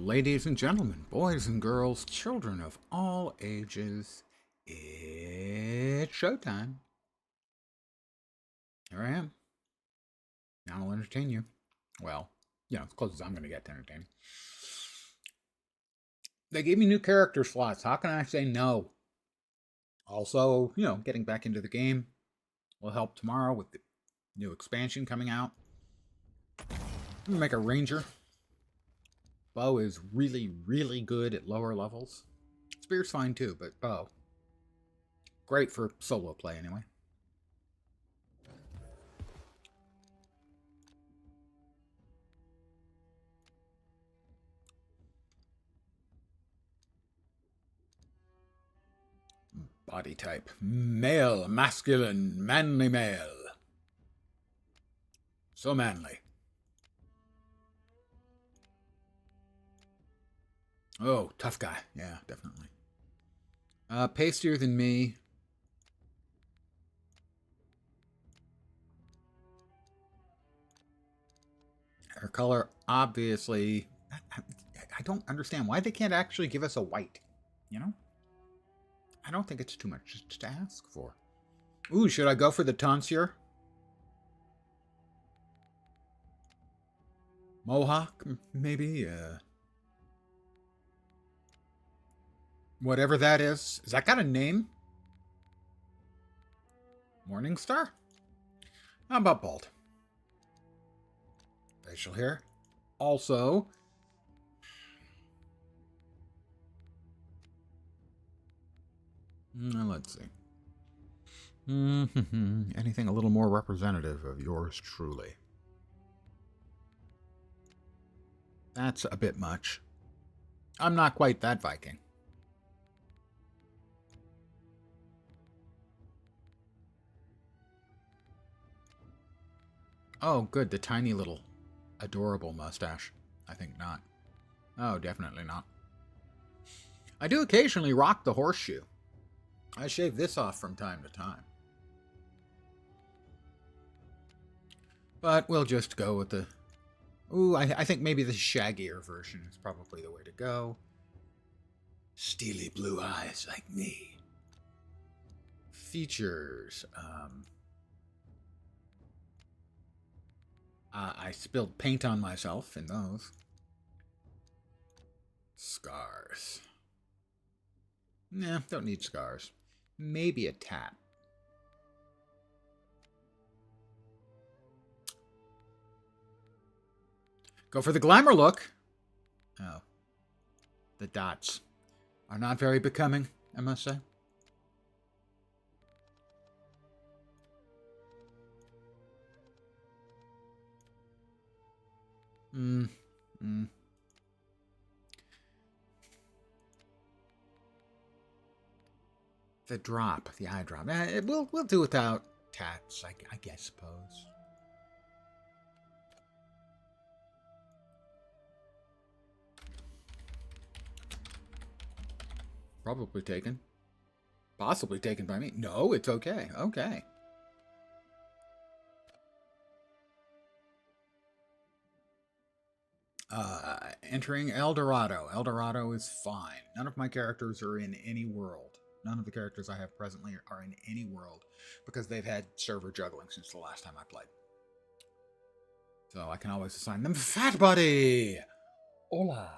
Ladies and gentlemen, boys and girls, children of all ages, it's showtime. Here I am. Now I'll entertain you. Well, as close as I'm going to get to entertain. They gave me new character slots. How can I say no? Also, getting back into the game will help tomorrow with the new expansion coming out. I'm going to make a ranger. Bow is really, really good at lower levels. Spear's fine too, but bow. Great for solo play anyway. Body type. Male, masculine, manly male. So manly. Oh, tough guy. Yeah, definitely. Pastier than me. Her color, obviously. I don't understand why they can't actually give us a white. I don't think it's too much to ask for. Ooh, should I go for the tonsure? Mohawk, maybe? Whatever that is. Has that got a name? Morningstar? How about bald? Facial hair. Also, let's see. Anything a little more representative of yours truly. That's a bit much. I'm not quite that Viking. Oh, good. The tiny little adorable mustache. I think not. Oh, definitely not. I do occasionally rock the horseshoe. I shave this off from time to time. But we'll just go with the... Ooh, I think maybe the shaggier version is probably the way to go. Steely blue eyes like me. Features. I spilled paint on myself in those. Scars. Nah, don't need scars. Maybe a tat. Go for the glamour look. Oh. The dots are not very becoming, I must say. The drop, the eye drop. We'll do without tats, I guess, suppose. Probably taken. Possibly taken by me. No, it's okay. Okay. Entering El Dorado. El Dorado is fine. None of my characters are in any world. None of the characters I have presently are in any world because they've had server juggling since the last time I played. So I can always assign them Fat Buddy! Hola!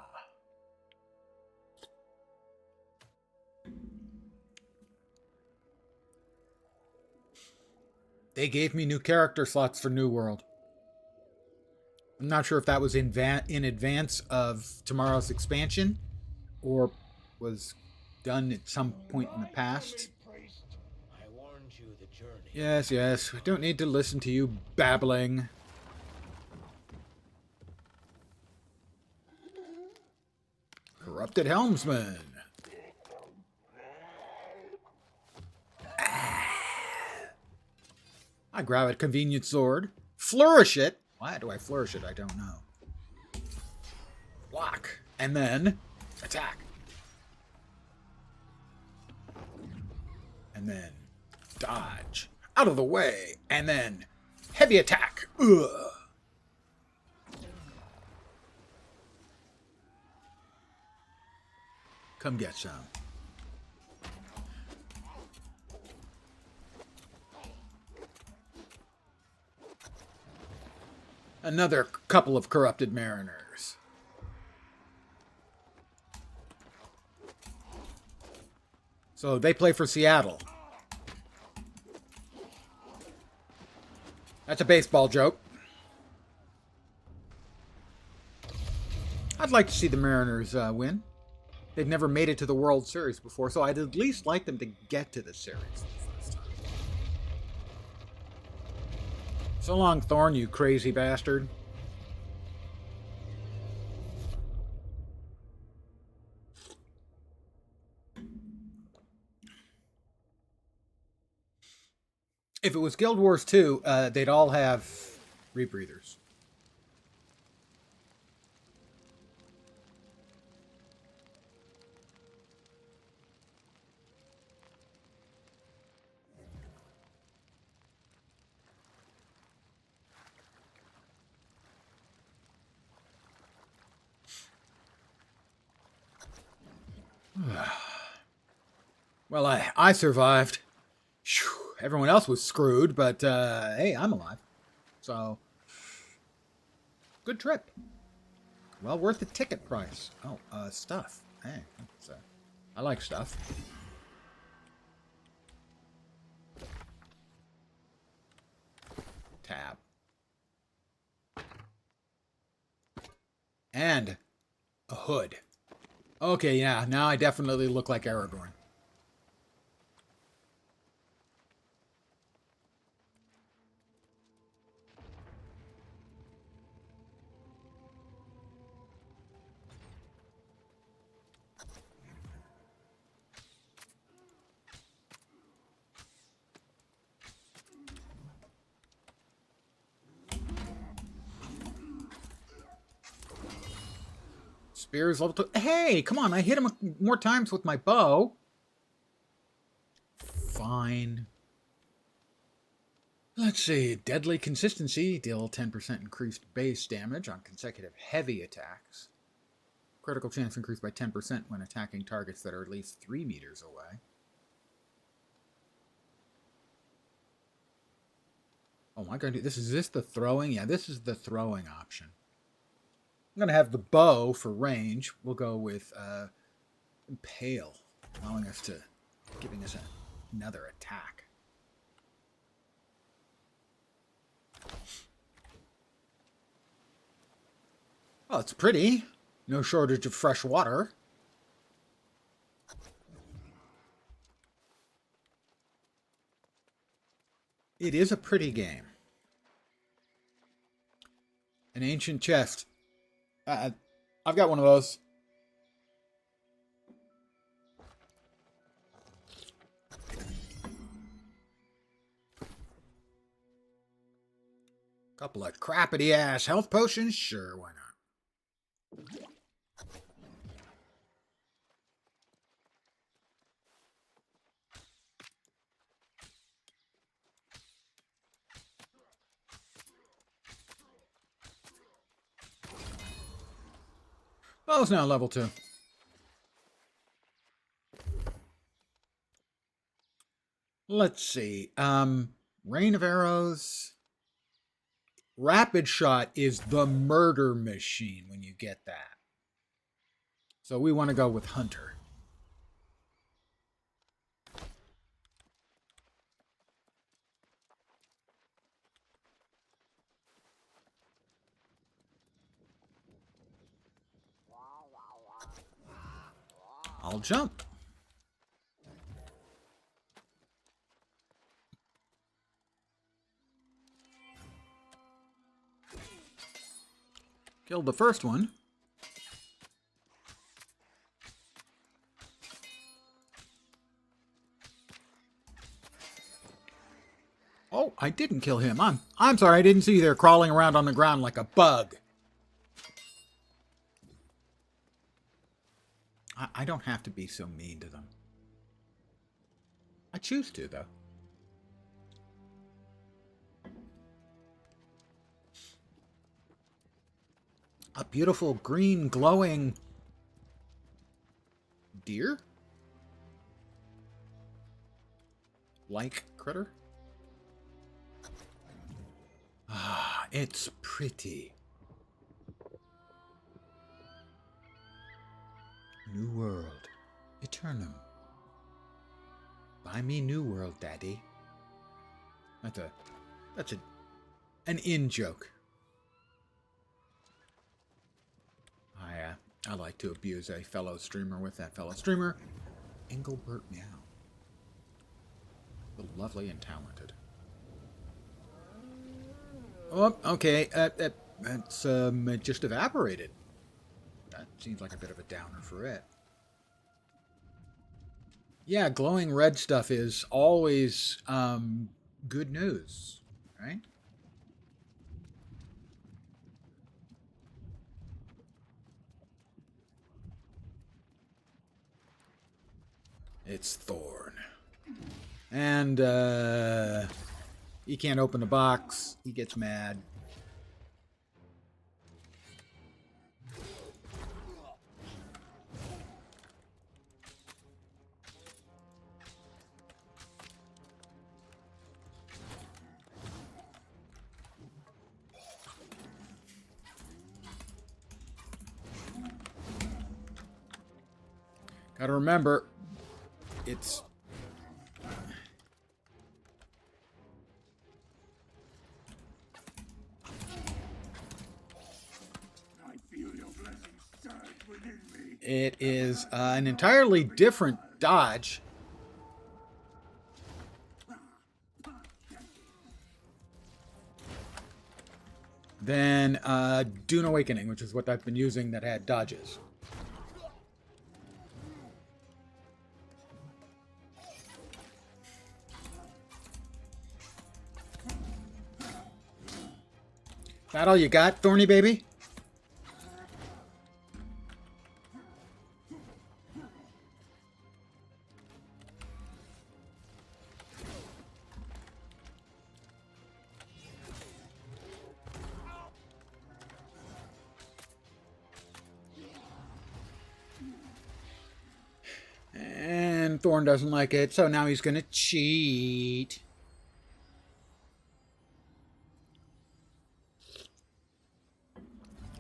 They gave me new character slots for New World. I'm not sure if that was in advance of tomorrow's expansion or was done at some point in the past. Yes, we don't need to listen to you babbling. Corrupted helmsman. I grab a convenient sword, flourish it. Why do I flourish it? I don't know. Block. And then attack. And then dodge. Out of the way. And then heavy attack. Ugh. Come get some. Another couple of corrupted mariners. So they play for Seattle. That's a baseball joke. I'd like to see the Mariners win. They've never made it to the World Series before, so I'd at least like them to get to the series the first time. So long, Thorn, you crazy bastard. If it was Guild Wars 2, they'd all have rebreathers. Well, I survived. Whew, everyone else was screwed, but hey, I'm alive. So, good trip. Well worth the ticket price. Oh, stuff. Hey, I like stuff. Tab. And a hood. Okay, yeah, now I definitely look like Aragorn. Spears level 2. Hey, come on, I hit him more times with my bow. Fine. Let's see. Deadly consistency. Deal 10% increased base damage on consecutive heavy attacks. Critical chance increased by 10% when attacking targets that are at least 3 meters away. Oh, am I going to do this? Is this the throwing? Yeah, this is the throwing option. I'm going to have the bow for range. We'll go with Impale, allowing us to, giving us another attack. Oh, it's pretty. No shortage of fresh water. It is a pretty game. An ancient chest. I've got one of those. Couple of crappity ass health potions? Sure, why not? Bow's now level 2. Let's see. Rain of Arrows. Rapid Shot is the murder machine when you get that. So we want to go with Hunter. I'll jump. Killed the first one. Oh, I didn't kill him. I'm sorry, I didn't see you there crawling around on the ground like a bug. I don't have to be so mean to them. I choose to, though. A beautiful green glowing deer? Like critter? Ah, it's pretty. New World. Eternum. Buy me New World, Daddy. That's an in joke. I like to abuse a fellow streamer with that fellow streamer, Engelbert Meow. The lovely and talented. Oh, okay. It's it just evaporated. That seems like a bit of a downer for it. Yeah, glowing red stuff is always good news, right? It's Thorn. And he can't open the box. He gets mad. Gotta remember, it's... It is an entirely different dodge. Than Dune Awakening, which is what I've been using that had dodges. That all you got, Thorny baby? And Thorn doesn't like it, so now he's gonna cheat.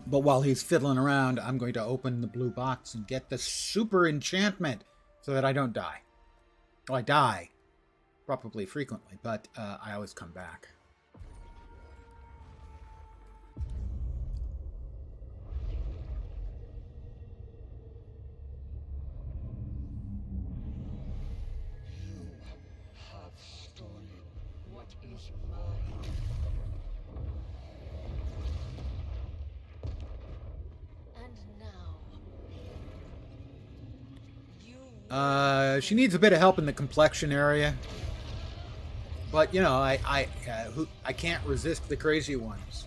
But while he's fiddling around, I'm going to open the blue box and get the super enchantment so that I don't die. Well, I die, probably frequently, but I always come back. She needs a bit of help in the complexion area. But, you know, I can't resist the crazy ones.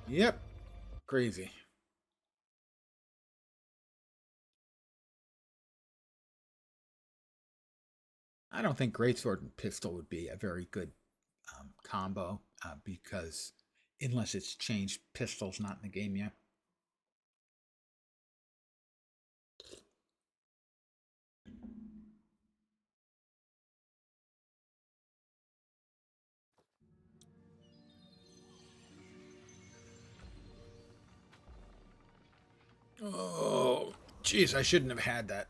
Yep. Crazy. I don't think Greatsword and Pistol would be a very good combo because unless it's changed, Pistol's not in the game yet. Oh, jeez, I shouldn't have had that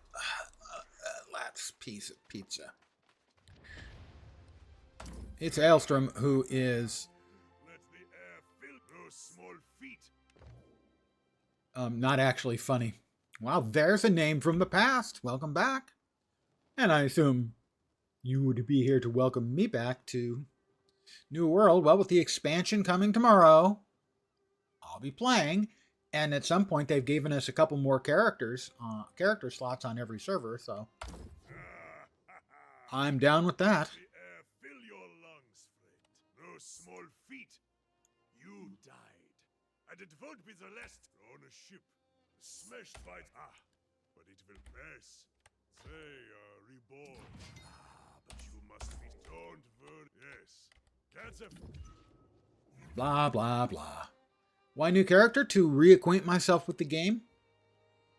last piece of pizza. It's Aelstrom, who is not actually funny. Wow, there's a name from the past. Welcome back. And I assume you would be here to welcome me back to New World. Well, with the expansion coming tomorrow, I'll be playing. And at some point, they've given us a couple more character slots on every server, so I'm down with that. Fill your lungs, friend. No small feat. You died, and it won't be the last on a ship smashed by but it will pass. They are reborn. But you must be. Don't worry. Yes. Cats have. Blah, blah, blah. Why new character? To reacquaint myself with the game.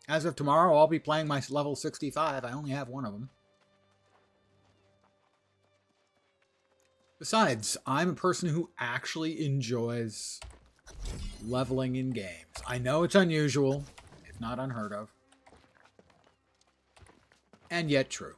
As of tomorrow, I'll be playing my level 65. I only have one of them. Besides, I'm a person who actually enjoys leveling in games. I know it's unusual, if not unheard of, and yet true.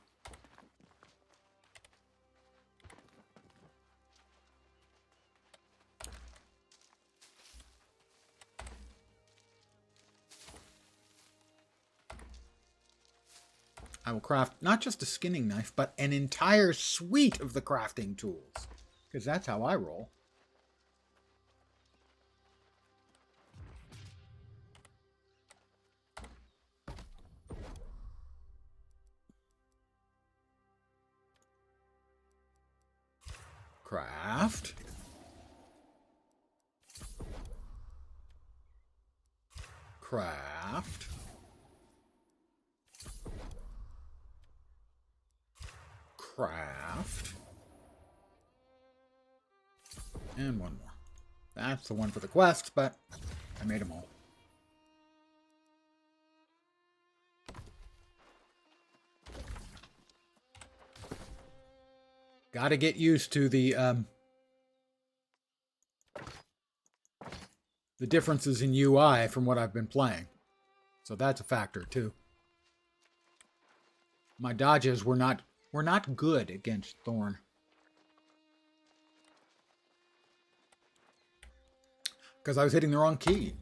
I will craft not just a skinning knife, but an entire suite of the crafting tools. Because that's how I roll. Craft. Craft. Craft. And one more. That's the one for the quest, but I made them all. Gotta get used to the differences in UI from what I've been playing. So that's a factor too. My dodges were not good against Thorn. Because I was hitting the wrong key.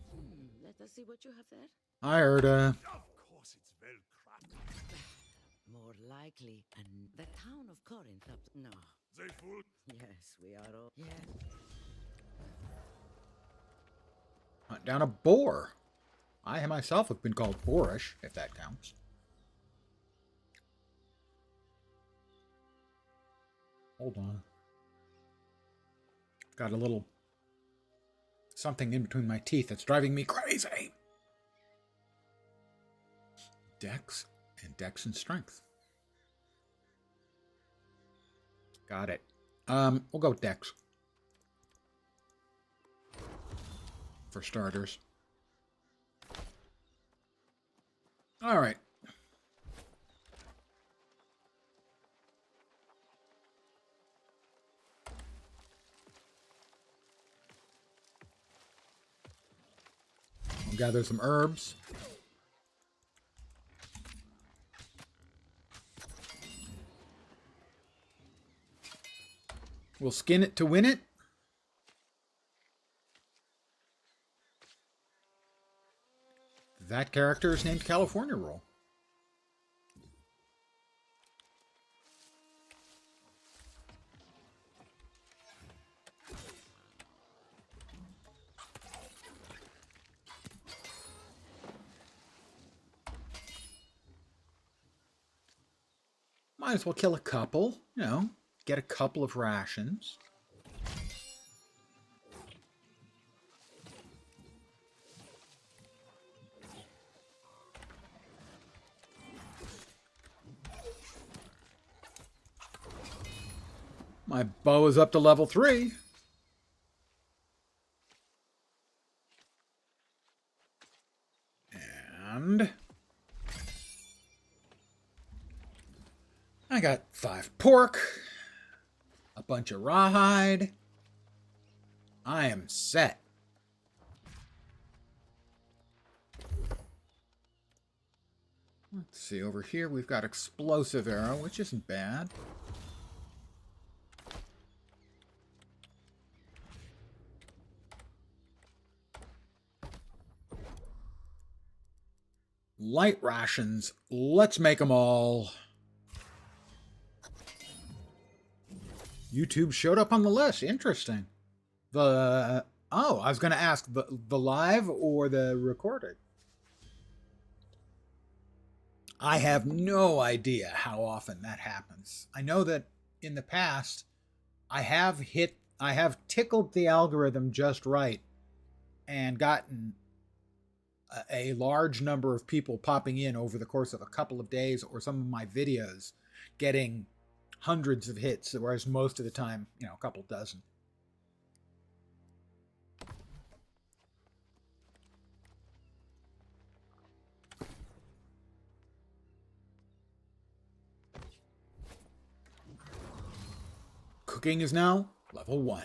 Let us see what you have there. I heard, Of course, it's well crafted. More likely, and the town of Corinth up. No. They fool. Yes, we are all. Yeah. hunt down a boar. I myself have been called boorish, if that counts. Hold on. Got a little something in between my teeth that's driving me crazy. Dex and strength. Got it. We'll go Dex. For starters. All right. We'll gather some herbs. We'll skin it to win it. That character is named California Roll. Might as well kill a couple, you know, get a couple of rations. My bow is up to level 3. And I got 5 pork, a bunch of rawhide. I am set. Let's see, over here we've got explosive arrow, which isn't bad. Light rations. Let's make them all. YouTube showed up on the list. Interesting. I was going to ask the live or the recorded. I have no idea how often that happens. I know that in the past, I have tickled the algorithm just right and gotten a large number of people popping in over the course of a couple of days, or some of my videos getting hundreds of hits, whereas most of the time, a couple dozen. Cooking is now level 1.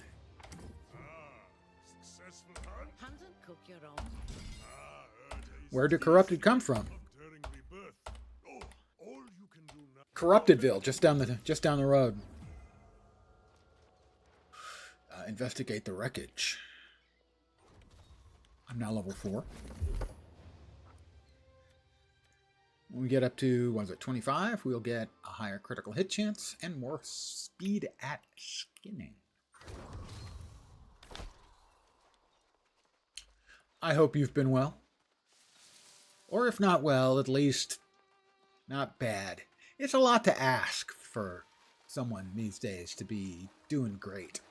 Successful hunt? Hunt and cook your own. Urta is Where did Corrupted come from? of daring rebirth. Oh, all you can do now. Corruptedville, just down the road. Investigate the wreckage. I'm now level 4. When we get up to, 25, we'll get a higher critical hit chance and more speed at skinning. I hope you've been well. Or if not well, at least not bad. It's a lot to ask for someone these days to be doing great.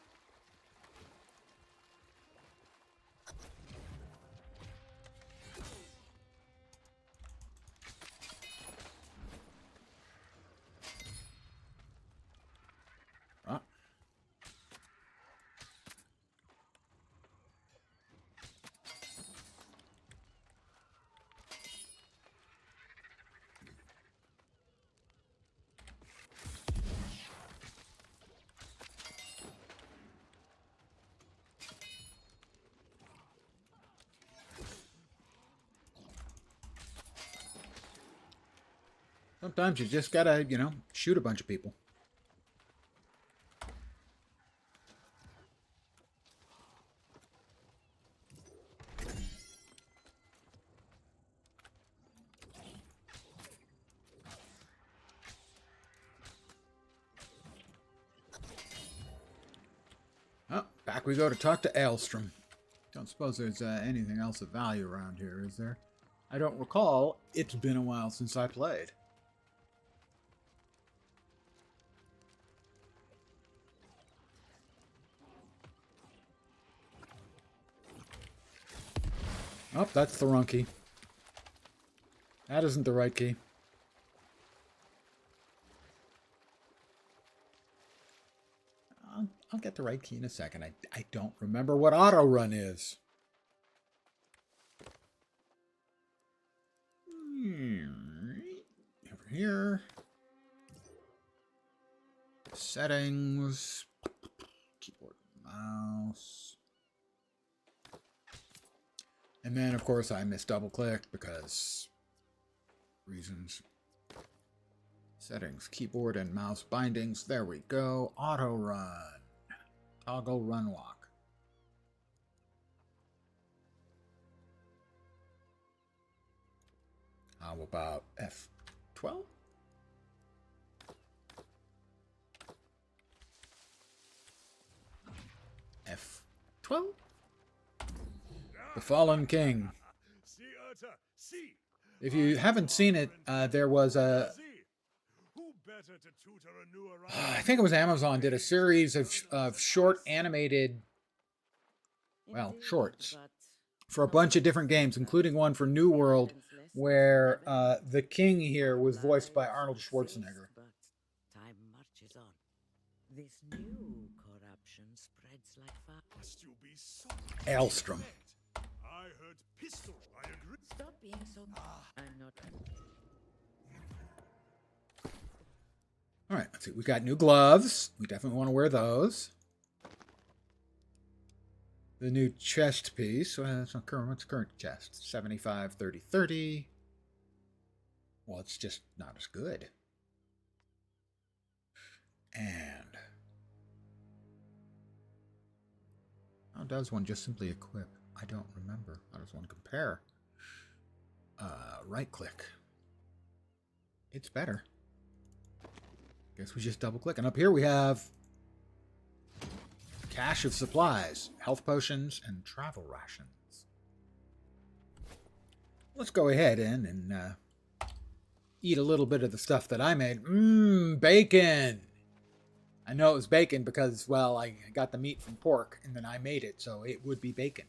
Sometimes you just gotta, shoot a bunch of people. Oh, back we go to talk to Aelstrom. Don't suppose there's anything else of value around here, is there? I don't recall. It's been a while since I played. Oh, that's the wrong key. That isn't the right key. I'll get the right key in a second. I don't remember what auto run is. Over here. Settings. Keyboard, mouse. And then, of course, I missed double click because reasons. Settings, keyboard and mouse bindings. There we go. Auto run. Toggle run walk. How about F12? F12? The Fallen King. See, Urta, see. If you haven't seen it, there was a... Who better to tutor a new I think it was Amazon did a series of short animated, Indeed, shorts but for a bunch of different games, including one for New World, where the king here was voiced by Arnold Schwarzenegger. But time marches on. This new corruption spreads like fire. Must you be so Aelstrom. I heard pistol. I agree. Stop being so. I'm not. All right, let's see. We got new gloves. We definitely want to wear those. The new chest piece. What's current chest? 75, 30, 30. Well, it's just not as good. And how does one just simply equip? I don't remember. How does one compare? Right click. It's better. Guess we just double click. And up here we have cache of supplies, health potions, and travel rations. Let's go ahead and eat a little bit of the stuff that I made. Bacon! I know it was bacon because, well, I got the meat from pork and then I made it, so it would be bacon.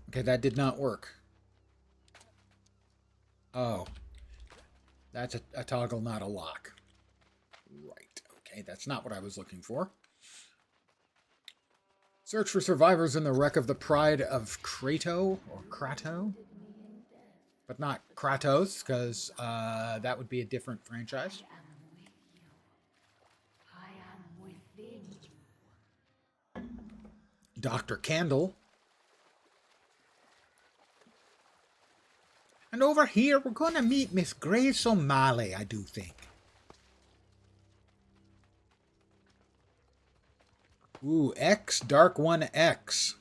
Okay, that did not work. Oh. That's a toggle, not a lock. Right. Okay, that's not what I was looking for. Search for survivors in the wreck of the Pride of Krato, or Krato. But not Kratos, because that would be a different franchise. Dr. Candle. And over here, we're going to meet Miss Grace O'Malley, I do think. Ooh, X, Dark One X.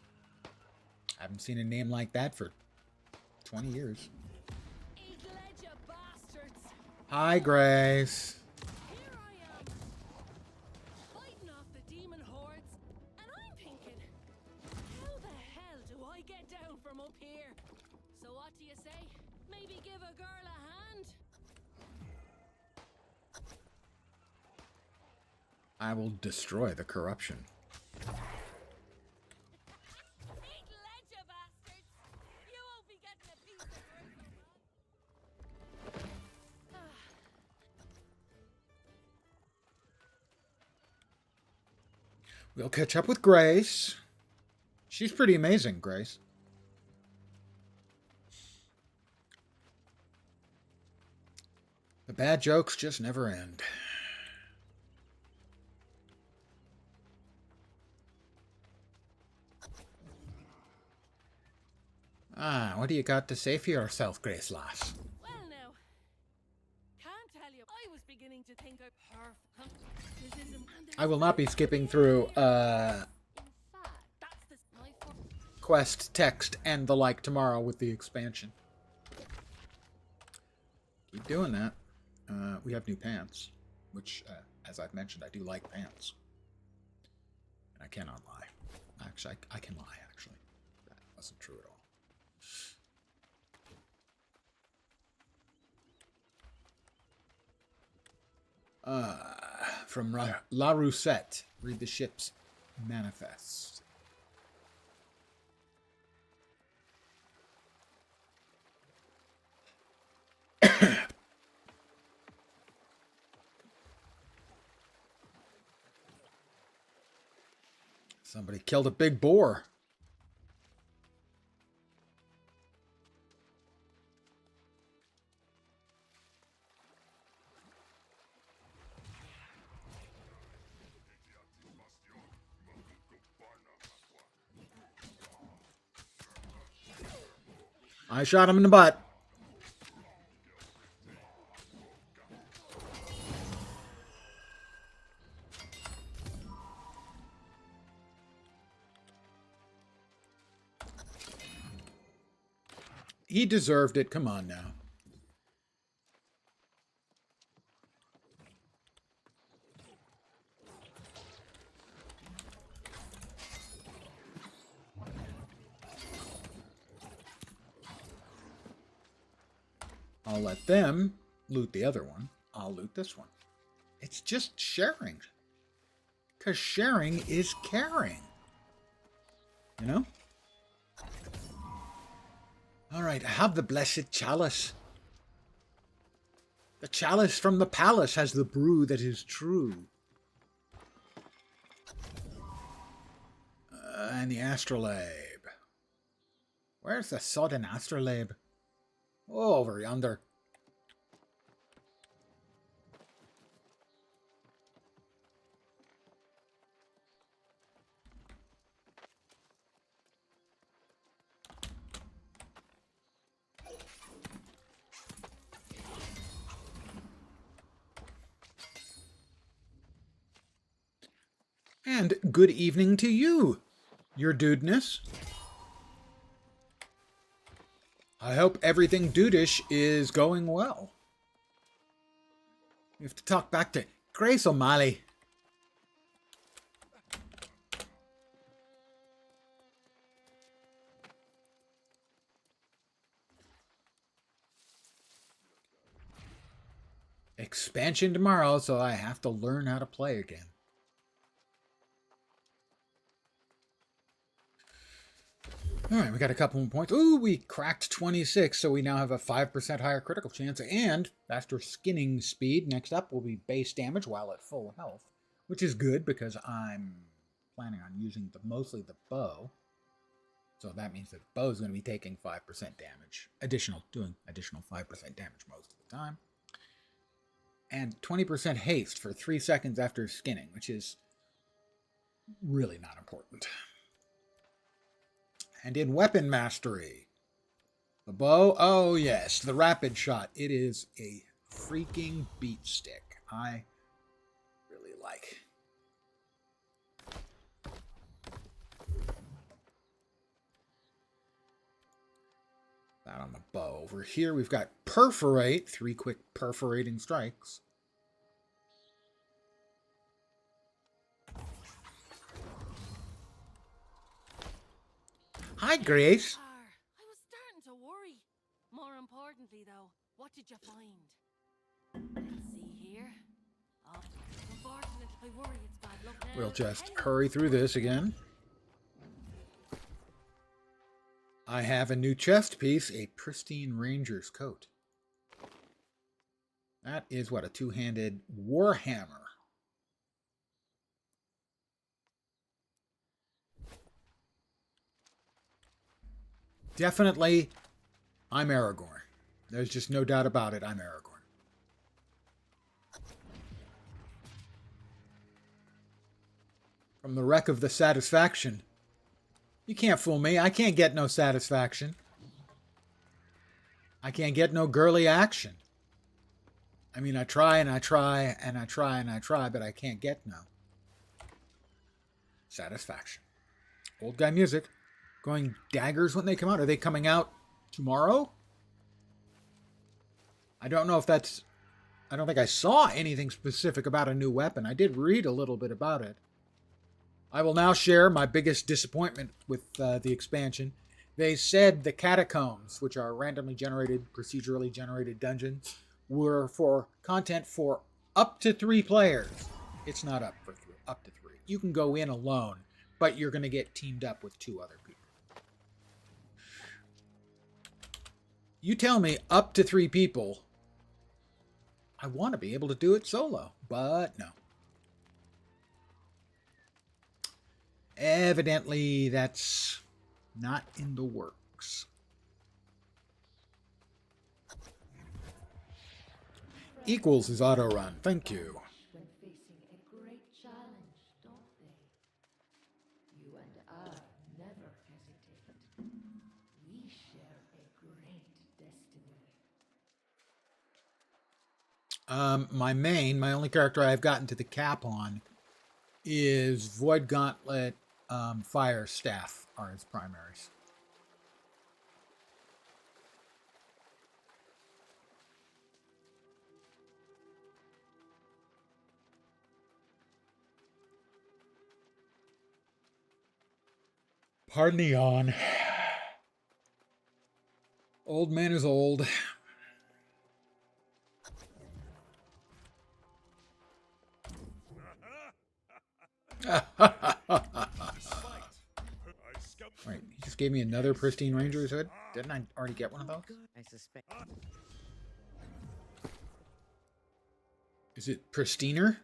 I haven't seen a name like that for 20 years. Hi, Grace. Here I am, fighting off the demon hordes, and I'm thinking, how the hell do I get down from up here? So what do you say? Maybe give a girl a hand? I will destroy the corruption. Eat ledge, you bastards! You won't be getting a piece of Grace O'Malley. We'll catch up with Grace. She's pretty amazing, Grace. The bad jokes just never end. Ah, what do you got to say for yourself, Grace Lass? Well now, can't tell you. I was beginning to think I I will not be skipping through In fact, that's my quest, text, and the like tomorrow with the expansion. Keep doing that. We have new pants, which, as I've mentioned, I do like pants. And I cannot lie. Actually, I can lie, actually. That wasn't true at all. From La Roussette, read the ship's manifest. Somebody killed a big boar. I shot him in the butt. He deserved it. Come on now. I'll let them loot the other one. I'll loot this one. It's just sharing. Because sharing is caring. You know? Alright, have the blessed chalice. The chalice from the palace has the brew that is true. And the astrolabe. Where's the sodden astrolabe? Oh, over yonder. And good evening to you, your dudeness. I hope everything dudeish is going well. We have to talk back to Grace O'Malley. Expansion tomorrow, so I have to learn how to play again. All right, we got a couple more points. Ooh, we cracked 26, so we now have a 5% higher critical chance and faster skinning speed. Next up will be base damage while at full health, which is good because I'm planning on using mostly the bow. So that means that the bow is going to be taking 5% damage, doing additional 5% damage most of the time. And 20% haste for 3 seconds after skinning, which is really not important. And in weapon mastery, the bow, oh yes, the rapid shot. It is a freaking beat stick. I really like. That on the bow. Over here we've got perforate, 3 quick perforating strikes. Hi, Grace. I was starting to worry. More importantly, though, what did you find? Let's see here. Oh, unfortunate. I worry it's bad luck now. We'll just hurry through this again. I have a new chest piece, a pristine ranger's coat. That is what, a two-handed warhammer. Definitely, I'm Aragorn. There's just no doubt about it, I'm Aragorn. From the wreck of the Satisfaction. You can't fool me. I can't get no satisfaction. I can't get no girly action. I mean, I try and I try and I try and I try, but I can't get no satisfaction. Old guy music. Going daggers when they come out. Are they coming out tomorrow? I don't know if that's... I don't think I saw anything specific about a new weapon. I did read a little bit about it. I will now share my biggest disappointment with the expansion. They said the catacombs, which are randomly generated, procedurally generated dungeons, were for content for up to 3 players. It's not up to 3. You can go in alone, but you're going to get teamed up with 2 other people. You tell me up to 3 people. I want to be able to do it solo, but no. Evidently, that's not in the works. Equals is auto run. Thank you. When facing a great challenge, don't they? You and I never hesitate. We share a great destiny. My only character I've gotten to the cap on is Void Gauntlet, Fire Staff are his primaries. Pardon the yawn. Old man is old. Wait, he just gave me another pristine ranger's hood? Didn't I already get one of those? I suspect. Is it pristiner?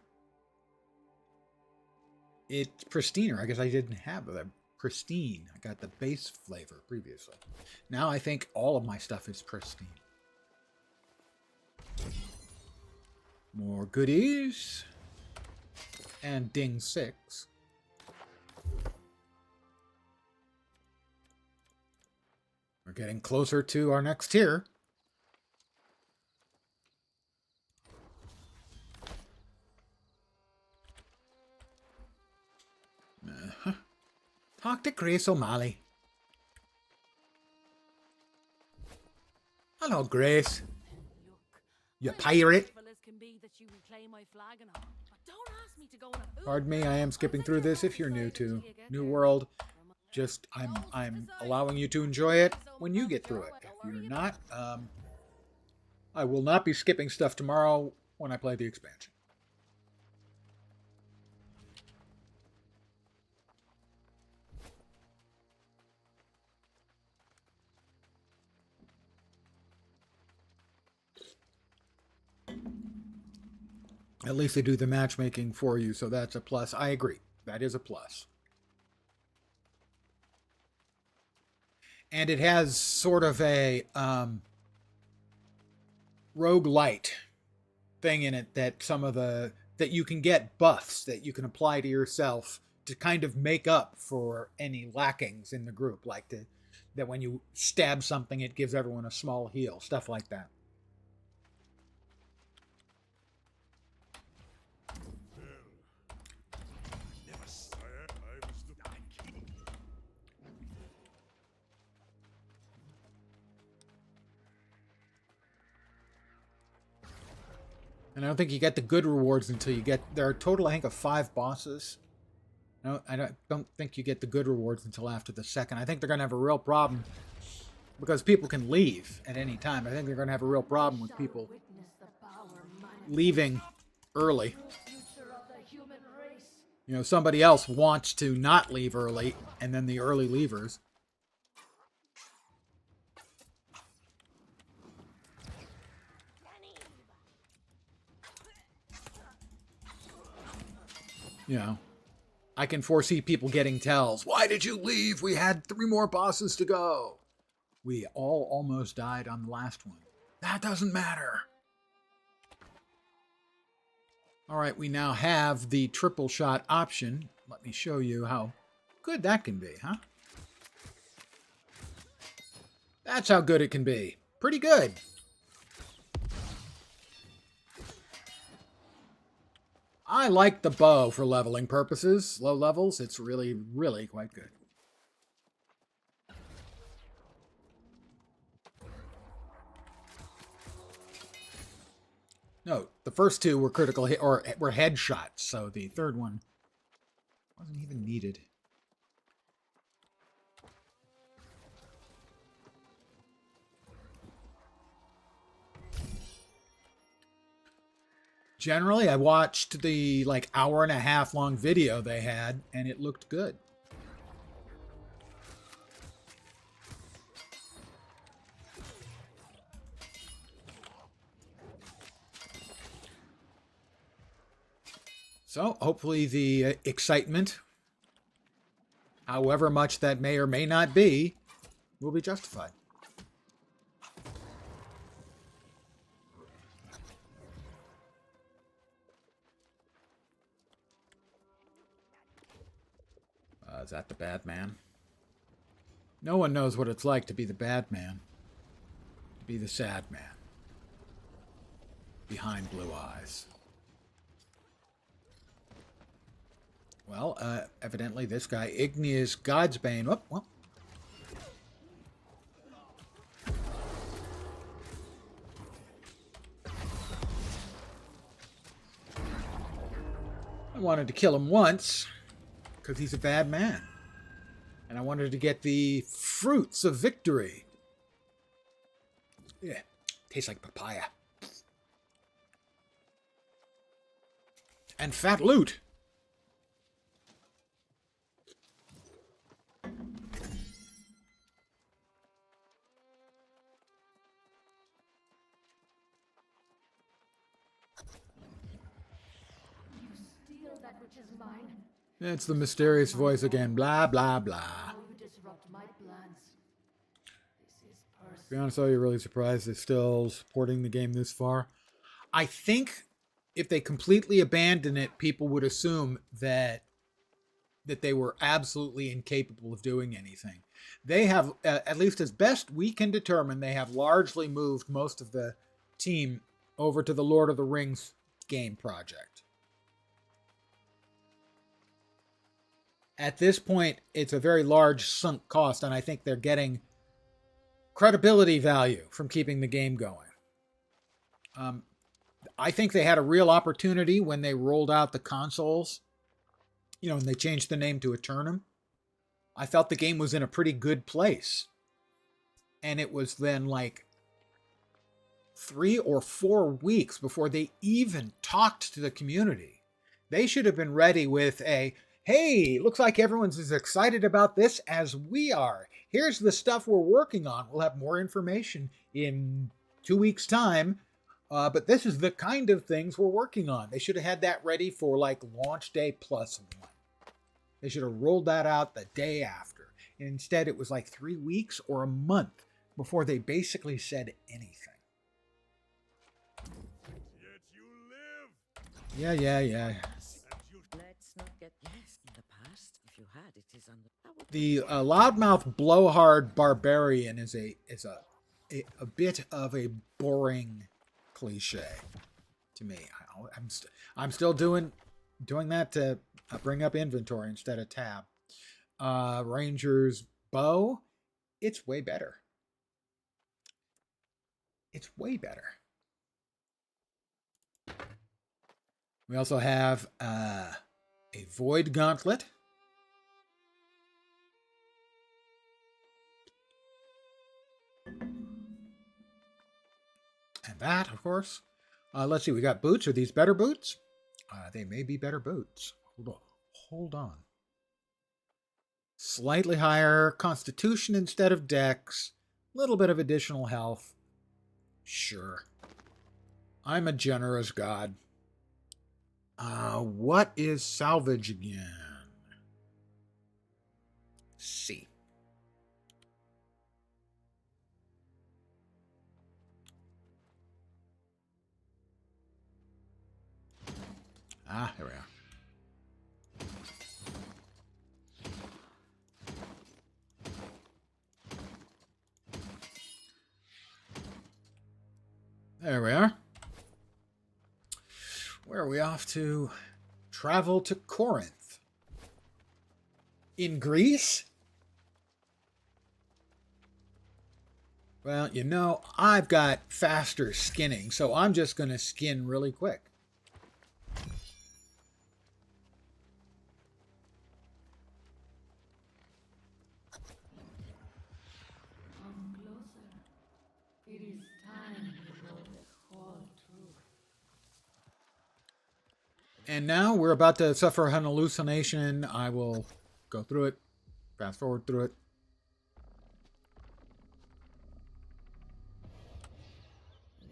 It's pristiner. I guess I didn't have the pristine. I got the base flavor previously. Now I think all of my stuff is pristine. More goodies. And ding 6. We're getting closer to our next tier. Talk to Grace O'Malley. Hello, Grace. Look, You I'm as pirate. grateful as can be that you reclaim my flag and all, but don't ask me to go on a Pardon me, I am skipping through this if you're new to New World. Just I'm allowing you to enjoy it when you get through it. If you're not, I will not be skipping stuff tomorrow when I play the expansion. At least they do the matchmaking for you, so that's a plus. I agree. That is a plus. And it has sort of a roguelite thing in it that that you can get buffs that you can apply to yourself to kind of make up for any lackings in the group, like that when you stab something, it gives everyone a small heal, stuff like that. I was the king. And I don't think you get the good rewards until you get... There are a total, I think, of 5 bosses. No, I don't think you get the good rewards until after the second. I think they're going to have a real problem because people can leave at any time. I think they're going to have a real problem with people Witness the power leaving early. future of the human race. You know, somebody else wants to not leave early, and then the early leavers. You know, I can foresee people getting tells. Why did you leave? We had 3 more bosses to go. We all almost died on the last one. That doesn't matter. All right, we now have the triple shot option. Let me show you how good that can be, huh? That's how good it can be. Pretty good. I like the bow for leveling purposes. Low levels, it's really, really quite good. No, the first 2 were critical hit, or were headshots, so the third one wasn't even needed. Generally, I watched the hour-and-a-half long video they had, and it looked good. So, hopefully the excitement, however much that may or may not be, will be justified. Is that the bad man? No one knows what it's like to be the bad man. To be the sad man. Behind blue eyes. Well, evidently this guy, Igneous Godsbane... Oh, well. I wanted to kill him once... because he's a bad man. And I wanted to get the fruits of victory. Yeah, tastes like papaya. And fat loot. You steal that which is mine. It's the mysterious voice again. Blah, blah, blah. How you disrupt my plans. This is personal. To be honest, though, you're really surprised they're still supporting the game this far. I think if they completely abandon it, people would assume that they were absolutely incapable of doing anything. They have, at least as best we can determine, they have largely moved most of the team over to the Lord of the Rings game project. At this point, it's a very large sunk cost, and I think they're getting credibility value from keeping the game going. I think they had a real opportunity when they rolled out the consoles, you know, and they changed the name to Eternum. I felt the game was in a pretty good place. And it was then like 3 or 4 weeks before they even talked to the community. They should have been ready with a, hey, looks like everyone's as excited about this as we are. Here's the stuff we're working on. We'll have more information in 2 weeks' time But this is the kind of things we're working on. They should have had that ready for like launch day plus one. They should have rolled that out the day after. And instead, it was like 3 weeks or a month before they basically said anything. Yet you live, Yeah. and you Let's not get yes in the past. If you had, it is on the. The loudmouth blowhard barbarian is a bit of a boring cliche to me. I'm still doing that to bring up inventory instead of tab. Ranger's bow, it's way better. It's way better. We also have a void gauntlet. And that, of course. Let's see, we got boots. Are these better boots? They may be better boots. Hold on. Slightly higher constitution instead of dex. A little bit of additional health. Sure. I'm a generous god. What is salvage again? C. Here we are. There we are. Where are we off to? Travel to Corinth. In Greece? Well, you know, I've got faster skinning, so I'm just going to skin really quick. Come closer. It is time to know the whole truth. And now we're about to suffer an hallucination. I will go through it, fast forward through it.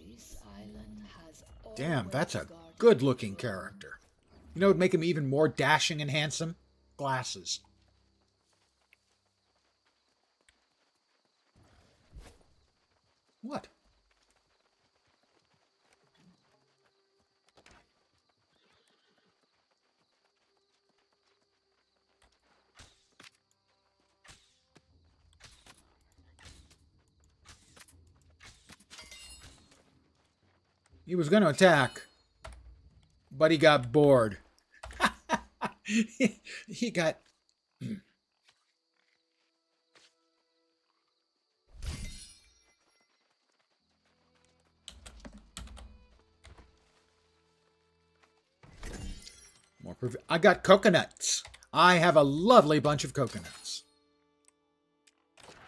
This island has Damn, that's a always guarded good looking the character. You know what would make him even more dashing and handsome? Glasses. What? He was going to attack, but he got bored. He got... I got coconuts. I have a lovely bunch of coconuts.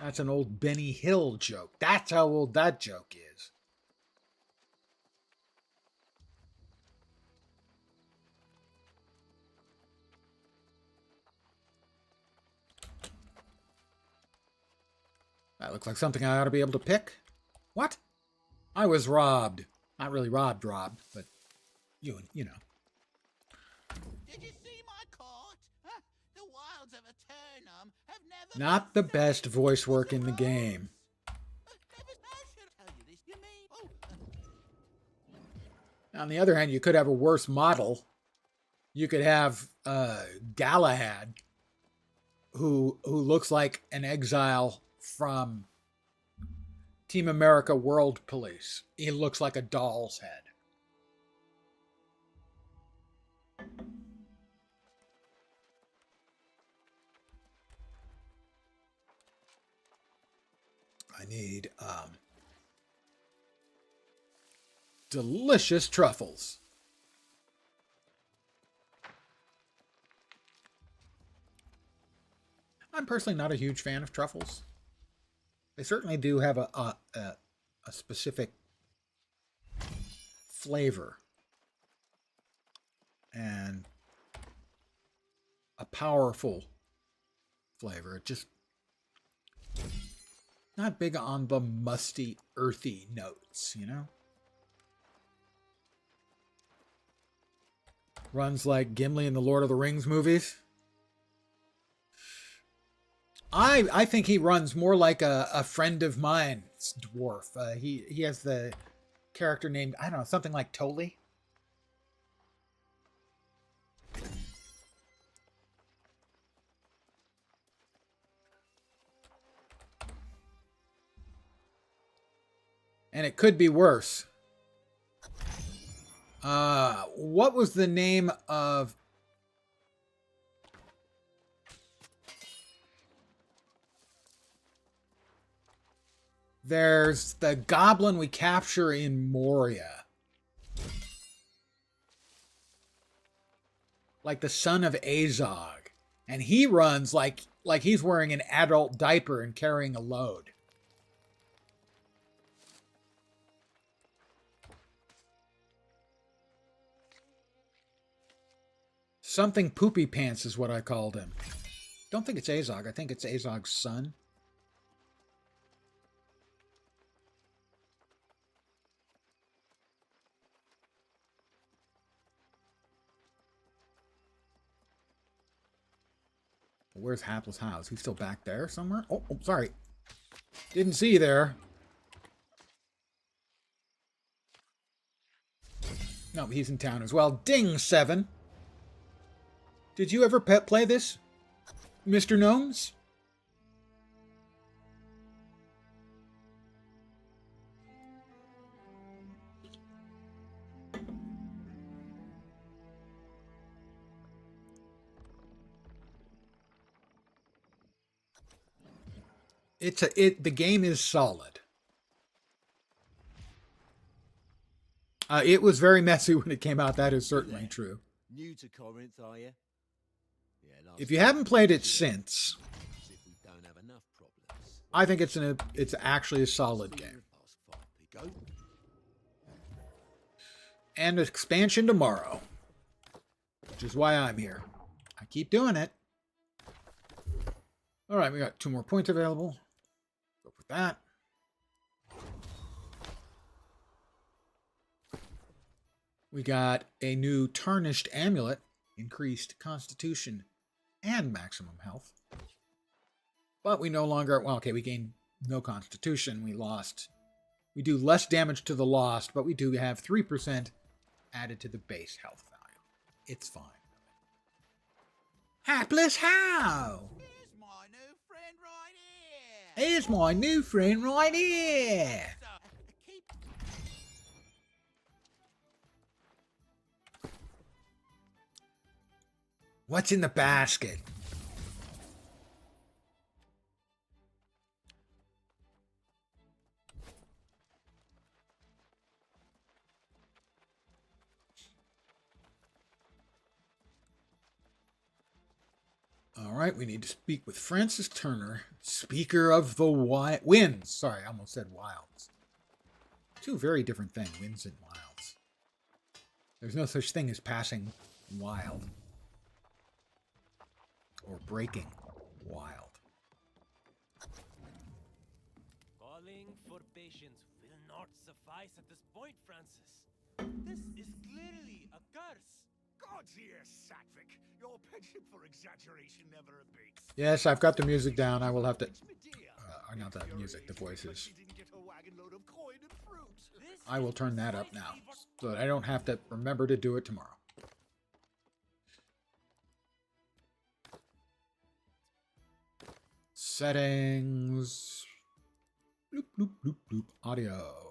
That's an old Benny Hill joke. That's how old that joke is. That looks like something I ought to be able to pick. What? I was robbed. Not really robbed, but you know. Did you see my court? Huh? The wilds of Eternum have never Not the best voice work in the game. How should I tell you this? You mean? On the other hand, you could have a worse model. You could have Galahad, who looks like an exile from Team America World Police. He looks like a doll's head. I need delicious truffles. I'm personally not a huge fan of truffles. They certainly do have a specific flavor and a powerful flavor. It just not big on the musty, earthy notes, you know? Runs like Gimli in the Lord of the Rings movies. I think he runs more like a friend of mine's dwarf. He has the character named, I don't know, something like Toli. And it could be worse. What was the name of... There's the goblin we capture in Moria. Like the son of Azog. And he runs like he's wearing an adult diaper and carrying a load. Something Poopy Pants is what I called him. Don't think it's Azog. I think it's Azog's son. Where's Hapless House? He's still back there somewhere? Oh, sorry. Didn't see you there. No, he's in town as well. Ding, 7. Did you ever play this, Mr. Gnomes? The game is solid. It was very messy when it came out. That is certainly true. New to Corinth, are you? Yeah, If you haven't played it since, if we don't have enough problems. I think it's actually a solid game. And expansion tomorrow, which is why I'm here. I keep doing it. All right, we got 2 more points available. Go with that. We got a new Tarnished Amulet, increased Constitution and maximum health. But we no longer, well, okay, we gained no Constitution. We do less damage to the lost, but we do have 3% added to the base health value. It's fine. Hapless how? Here's my new friend right here. Here's my new friend right here. So, keep What's in the basket? All right, we need to speak with Francis Turner, Speaker of the Winds. Sorry, I almost said Wilds. 2 very different things, winds and wilds. There's no such thing as passing wild. Or breaking wild. Calling for patience will not suffice at this point, Francis. This is clearly a curse. God's ear, Satvik. Your penchant for exaggeration never abates. Yes, I've got the music down. I will have to... Makes me dear. not the You're music, the aging, but voices. you didn't get a wagon load of coin and fruit. This I will is turn that up now, precisely what- so that I don't have to remember to do it tomorrow. Settings. Bloop, bloop, bloop, bloop. Audio.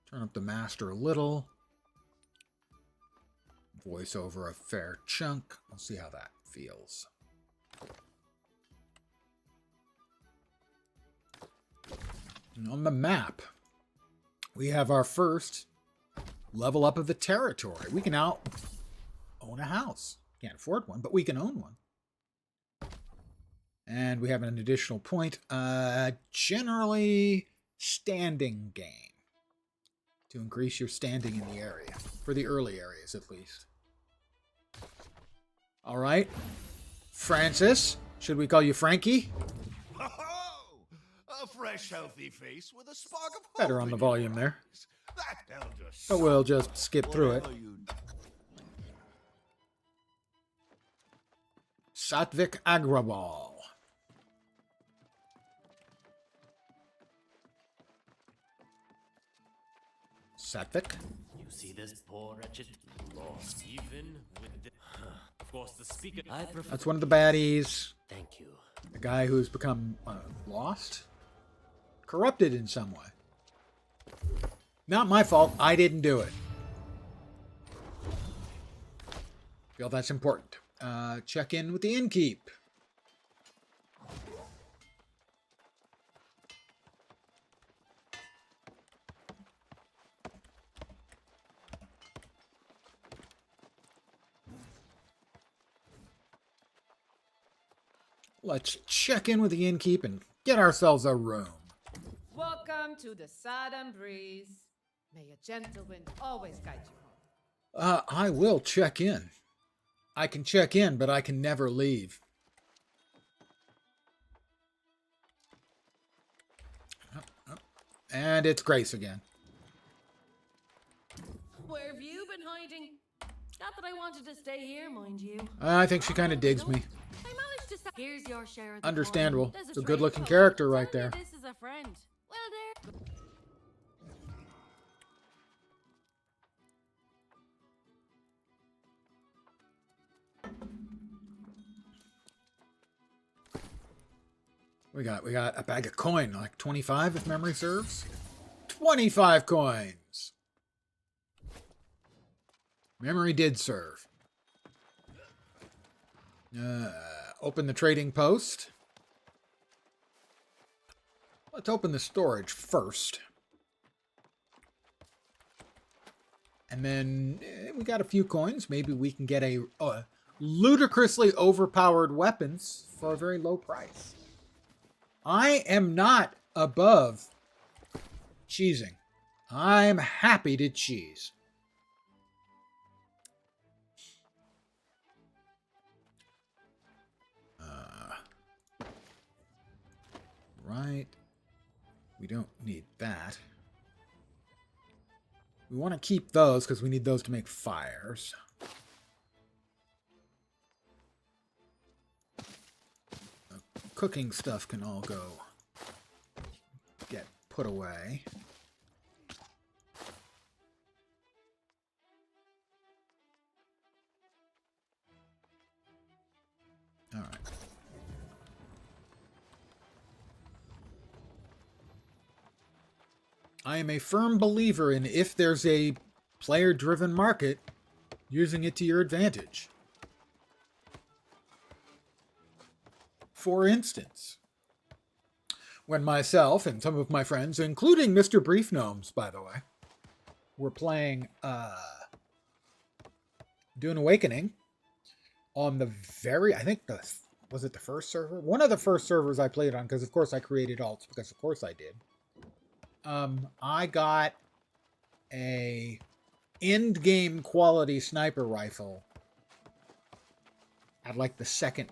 Turn up the master a little. Voice over a fair chunk. We'll see how that feels. And on the map, we have our first level up of the territory. We can now own a house. Can't afford one, but we can own one. And we have an additional point. Generally, standing gain. To increase your standing in the area. For the early areas, at least. All right. Francis, should we call you Frankie? Ho ho! A fresh, healthy face with a spark of hope Better on in the your volume there. eyes. That elder But we'll just skip through it. whatever you Satvik Agrawal. Satvik? You see this poor wretched lost, even with the. Of course, the speaker. I prefer. That's one of the baddies. Thank you. A guy who's become lost? Corrupted in some way. Not my fault. I didn't do it. Feel that's important. Check in with the innkeep. Let's check in with the innkeep and get ourselves a room. Welcome to the Southern Breeze. May a gentle wind always guide you home. I will check in. I can check in, but I can never leave. And it's Grace again. Where have you been hiding? Not that I wanted to stay here, mind you. I think she kind of digs me. I managed to. Here's your share of the Understandable. coin. There's It's a trade good-looking post. character right Tell me there. This is a friend. Well, there. We got a bag of coin, like 25 if memory serves. 25 coins. Memory did serve. Open the trading post. Let's open the storage first. And then we got a few coins. Maybe we can get a ludicrously overpowered weapons for a very low price. I am not above cheesing. I'm happy to cheese. Right. We don't need that. We want to keep those because we need those to make fires. The cooking stuff can all go get put away. All right. I am a firm believer in if there's a player-driven market, using it to your advantage. For instance, when myself and some of my friends, including Mr. Brief Gnomes, by the way, were playing Dune Awakening on the very, I think was it the first server? One of the first servers I played on, because of course I created alts, because of course I did. I got a end game quality sniper rifle at like the second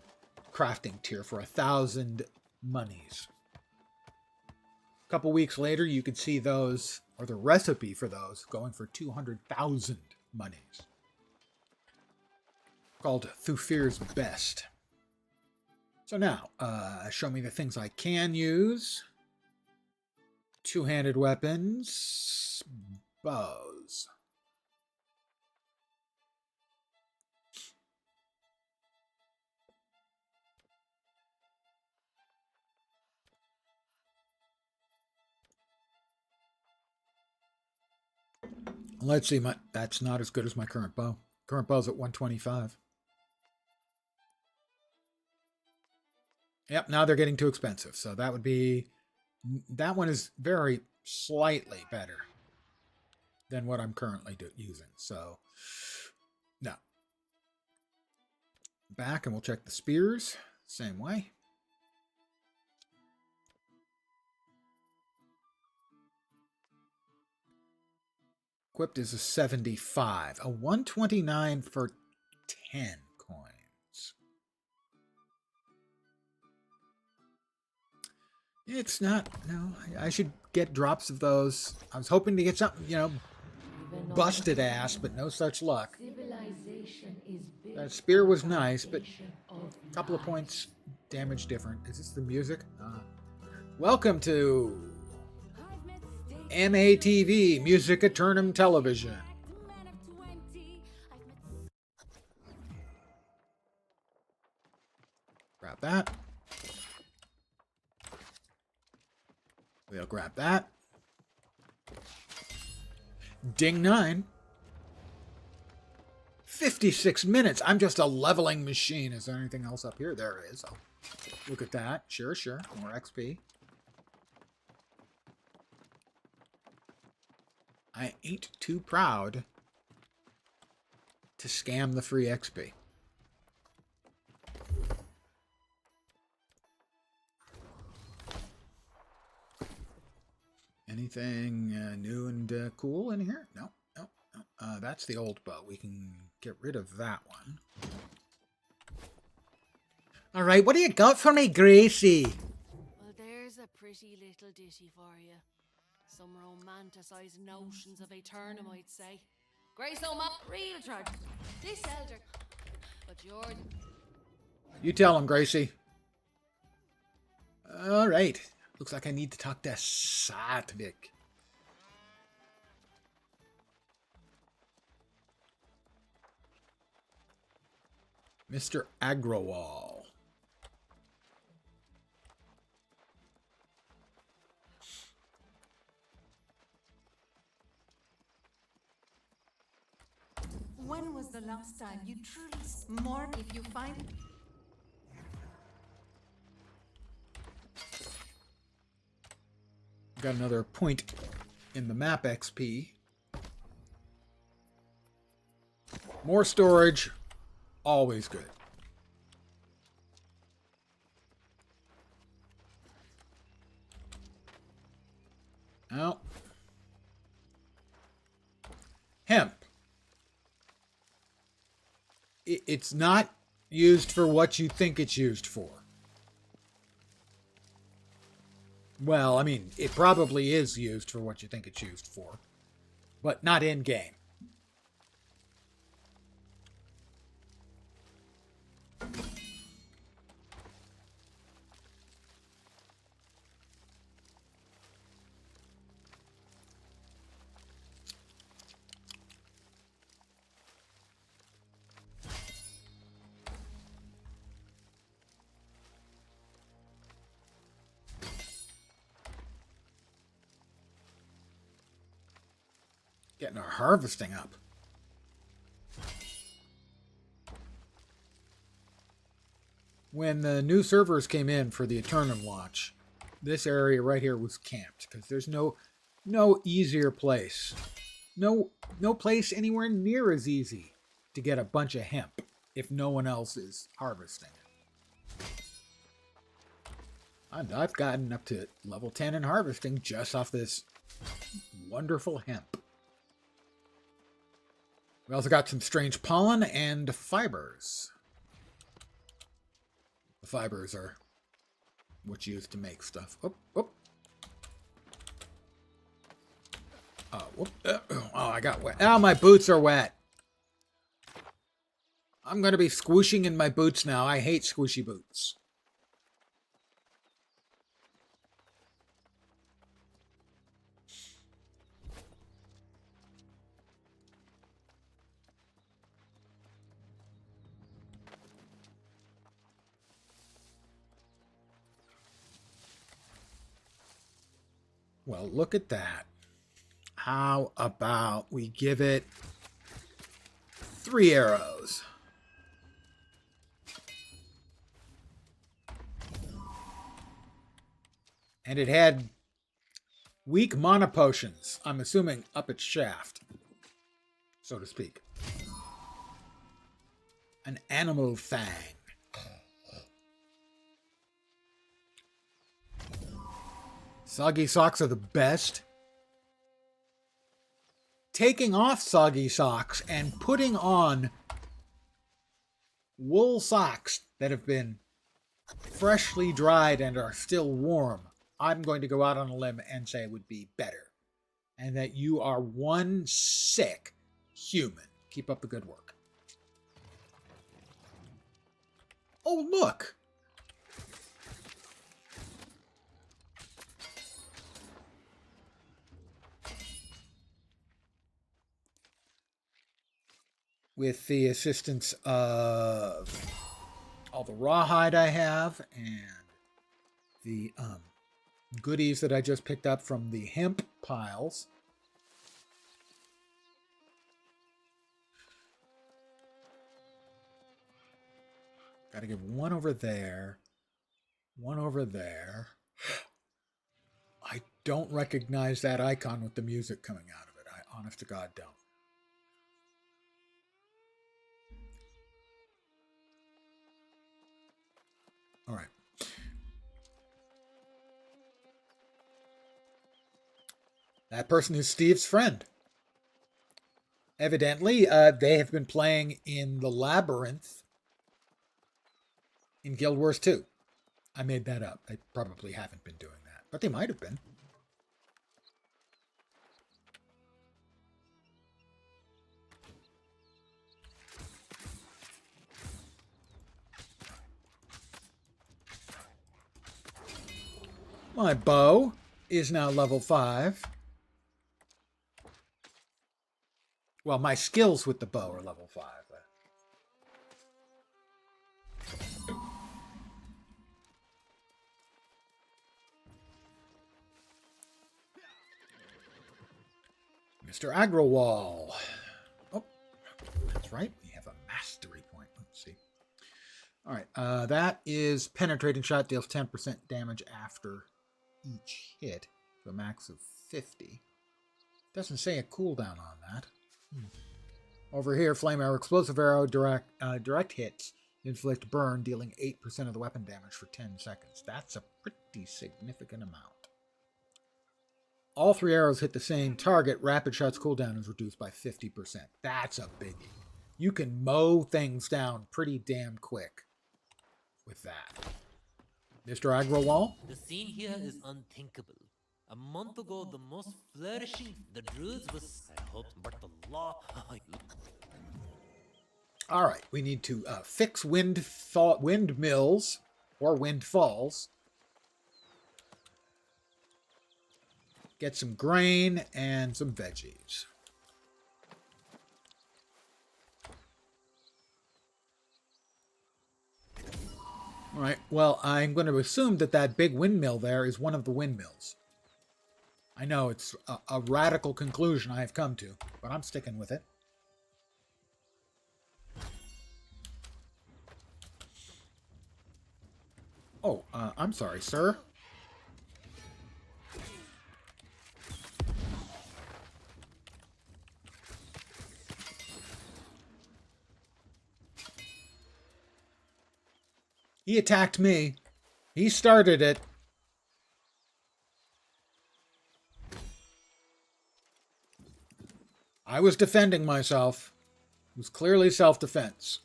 crafting tier for 1,000 monies. A couple weeks later, you could see those, or the recipe for those, going for 200,000 monies. Called Thufir's Best. So now, show me the things I can use. Two-handed weapons, bows. Let's see, that's not as good as my current bow. Current bow's at 125. Yep, now they're getting too expensive, so that would be... That one is very slightly better than what I'm currently using. So, no. Back and we'll check the spears. Same way. Equipped is a 75. A 129 for 10 coins. It's not. No, I should get drops of those. I was hoping to get something, you know, Even busted ass, but no such luck. civilization is built That spear on was the nice, but foundation of a couple of lies. points damage different. Is this the music? Welcome to I've met stakes MATV, Music Eternum Television. man of 20. I've met Grab that. We'll grab that. Ding 9. 56 minutes. I'm just a leveling machine. Is there anything else up here? There is. I'll look at that. Sure, sure. More XP. I ain't too proud to scam the free XP. Anything new and cool in here? No, no, no. That's the old bow. We can get rid of that one. All right, what do you got for me, Gracie? Well, there's a pretty little ditty for you. Some romanticized notions of Aeternum, I'd say. Grace O'Mop, real charge. This elder. But you're... You tell him, Gracie. All right. Looks like I need to talk to Satvik. Mr. Agrawal. When was the last time you truly more if you find Got another point in the map XP. More storage, always good. Now, hemp. It's not used for what you think it's used for. Well, I mean, it probably is used for what you think it's used for, but not in game. Getting our harvesting up. When the new servers came in for the Eternum launch, this area right here was camped because there's no easier place. No place anywhere near as easy to get a bunch of hemp if no one else is harvesting it. And I've gotten up to level 10 in harvesting just off this wonderful hemp. We also got some strange pollen and fibers. The fibers are what's used to make stuff. Oh, oh. Oh, whoop. Oh, I got wet. Oh, my boots are wet. I'm going to be squooshing in my boots now. I hate squishy boots. Well, look at that. How about we give it 3 arrows? And it had weak mana potions, I'm assuming up its shaft, so to speak. An animal fang. Soggy socks are the best. Taking off soggy socks and putting on wool socks that have been freshly dried and are still warm. I'm going to go out on a limb and say would be better. And that you are one sick human. Keep up the good work. Oh, look! With the assistance of all the rawhide I have and the goodies that I just picked up from the hemp piles. Gotta give one over there. One over there. I don't recognize that icon with the music coming out of it. I honest to God don't. All right. That person is Steve's friend. Evidently, they have been playing in the Labyrinth in Guild Wars 2. I made that up. I probably haven't been doing that, but they might have been. My bow is now level 5. Well, my skills with the bow are level 5. Mr. Agrawal. Oh, that's right. We have a mastery point. Let's see. All right. That is penetrating shot. Deals 10% damage after each hit. To a max of 50. Doesn't say a cooldown on that. Over here, flame arrow, explosive arrow, direct hits, inflict burn, dealing 8% of the weapon damage for 10 seconds. That's a pretty significant amount. All 3 arrows hit the same target. Rapid shot's cooldown is reduced by 50%. That's a biggie. You can mow things down pretty damn quick with that. Mr. Agrawal? The scene here is unthinkable. A month ago, the most flourishing the druids was, I hope, but the law. All right, we need to fix windmills or windfalls. Get some grain and some veggies. All right, well, I'm going to assume that that big windmill there is one of the windmills. I know it's a radical conclusion I have come to, but I'm sticking with it. Oh, I'm sorry, sir. He attacked me. He started it. I was defending myself. It was clearly self-defense.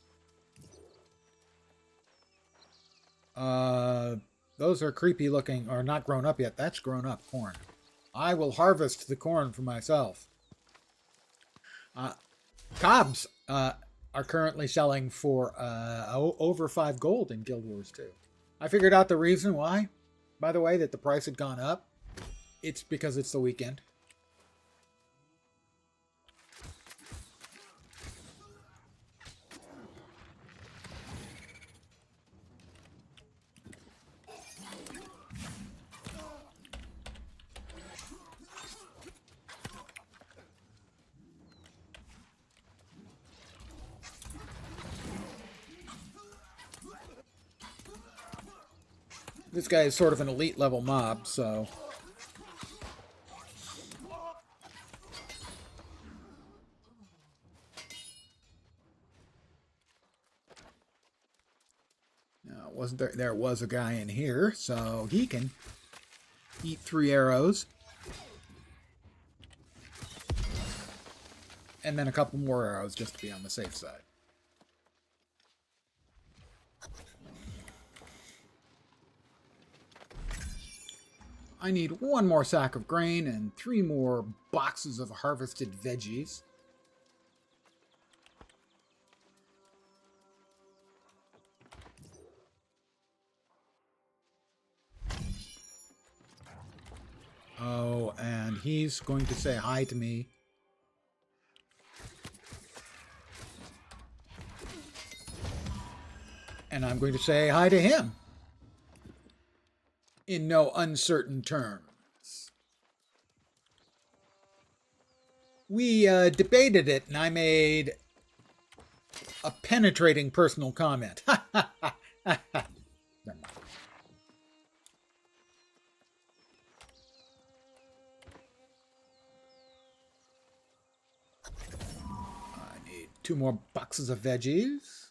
Those are creepy looking, or not grown up yet. That's grown up corn. I will harvest the corn for myself. Cobs are currently selling for over 5 gold in Guild Wars 2. I figured out the reason why, by the way, that the price had gone up. It's because it's the weekend. This guy is sort of an elite level mob, so... Now, wasn't there... There was a guy in here, so he can eat 3 arrows. And then a couple more arrows just to be on the safe side. I need 1 more sack of grain and 3 more boxes of harvested veggies. Oh, and he's going to say hi to me. And I'm going to say hi to him. In no uncertain terms. We debated it, and I made a penetrating personal comment. Never mind. I need 2 more boxes of veggies.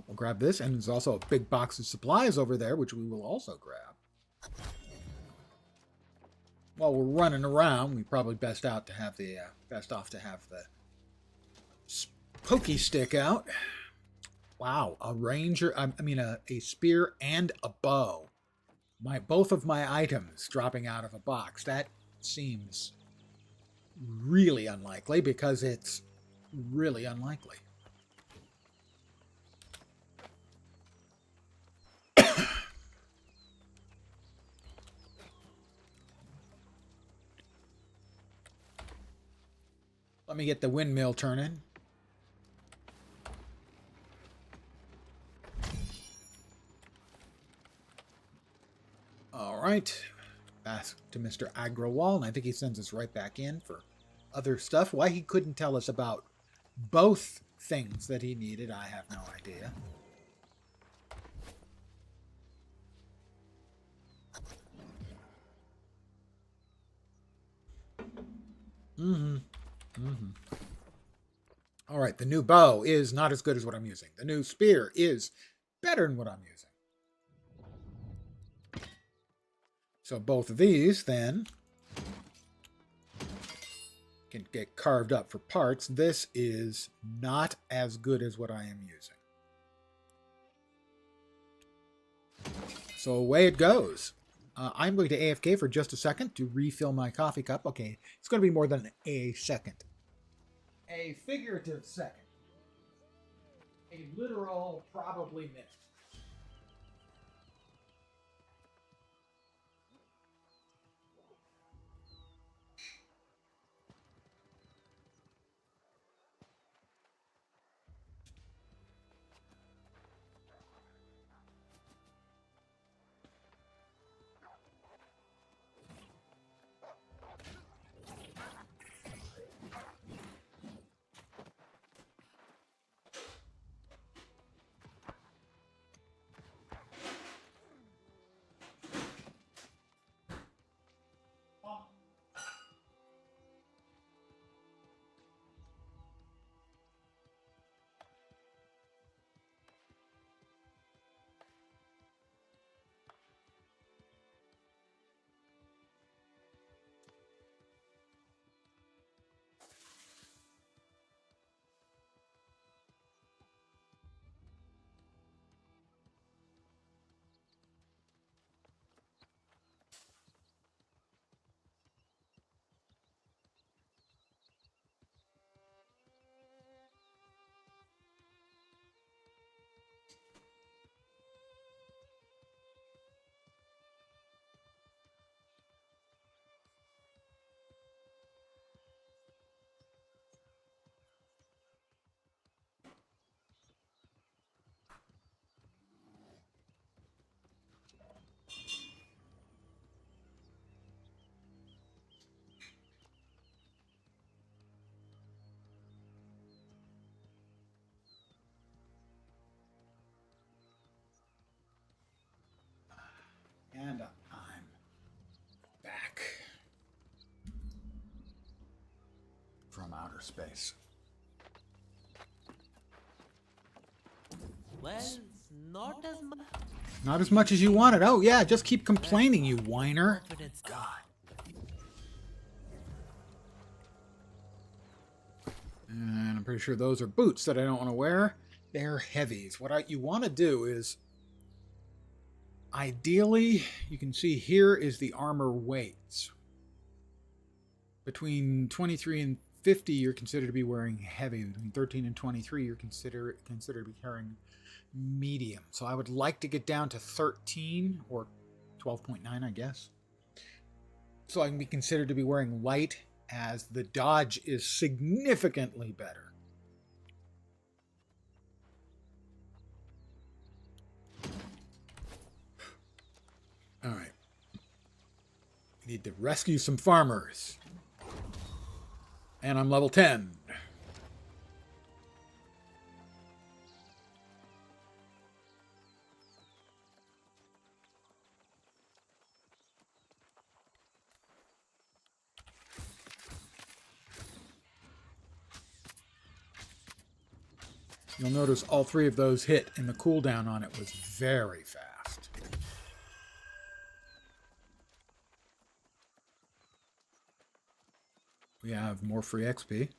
We'll grab this, and there's also a big box of supplies over there, which we will also grab. While we're running around, we probably best off to have the pokey stick out. Wow, a ranger! A spear and a bow. Both of my items dropping out of a box. That seems really unlikely because it's really unlikely. Let me get the windmill turning. All right. Back to Mr. Agrawal, and I think he sends us right back in for other stuff. Why he couldn't tell us about both things that he needed, I have no idea. All right, the new bow is not as good as what I'm using. The new spear is better than what I'm using. So both of these, then, can get carved up for parts. This is not as good as what I am using. So away it goes. I'm going to AFK for just a second to refill my coffee cup. Okay, it's going to be more than a second. A figurative second. A literal, probably minute. And I'm back from outer space. Well, not as much. Not as much as you wanted. Oh, yeah, just keep complaining, you whiner. And I'm pretty sure those are boots that I don't want to wear. They're heavies. What you want to do is, ideally, you can see here is the armor weights. Between 23 and 50, you're considered to be wearing heavy. Between 13 and 23, you're considered to be carrying medium. So I would like to get down to 13 or 12.9, I guess. So I can be considered to be wearing light, as the dodge is significantly better. All right. We need to rescue some farmers. And I'm level 10. You'll notice all 3 of those hit, and the cooldown on it was very fast. We have more free XP.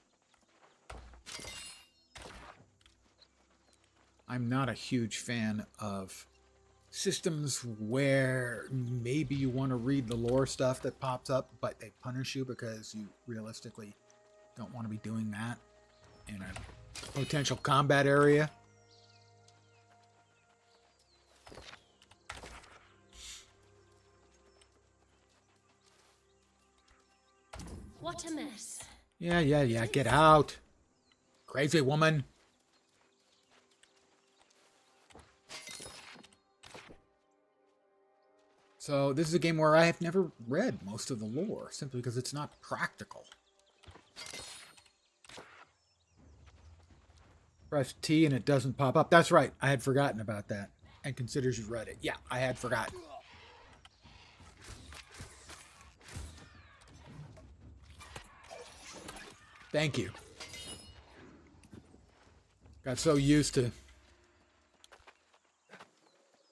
I'm not a huge fan of systems where maybe you want to read the lore stuff that pops up, but they punish you because you realistically don't want to be doing that in a potential combat area. What a mess. Yeah, get out. Crazy woman. So this is a game where I have never read most of the lore, simply because it's not practical. Press T and it doesn't pop up. That's right, I had forgotten about that. And considers you read it. Yeah, I had forgotten. Thank you. Got so used to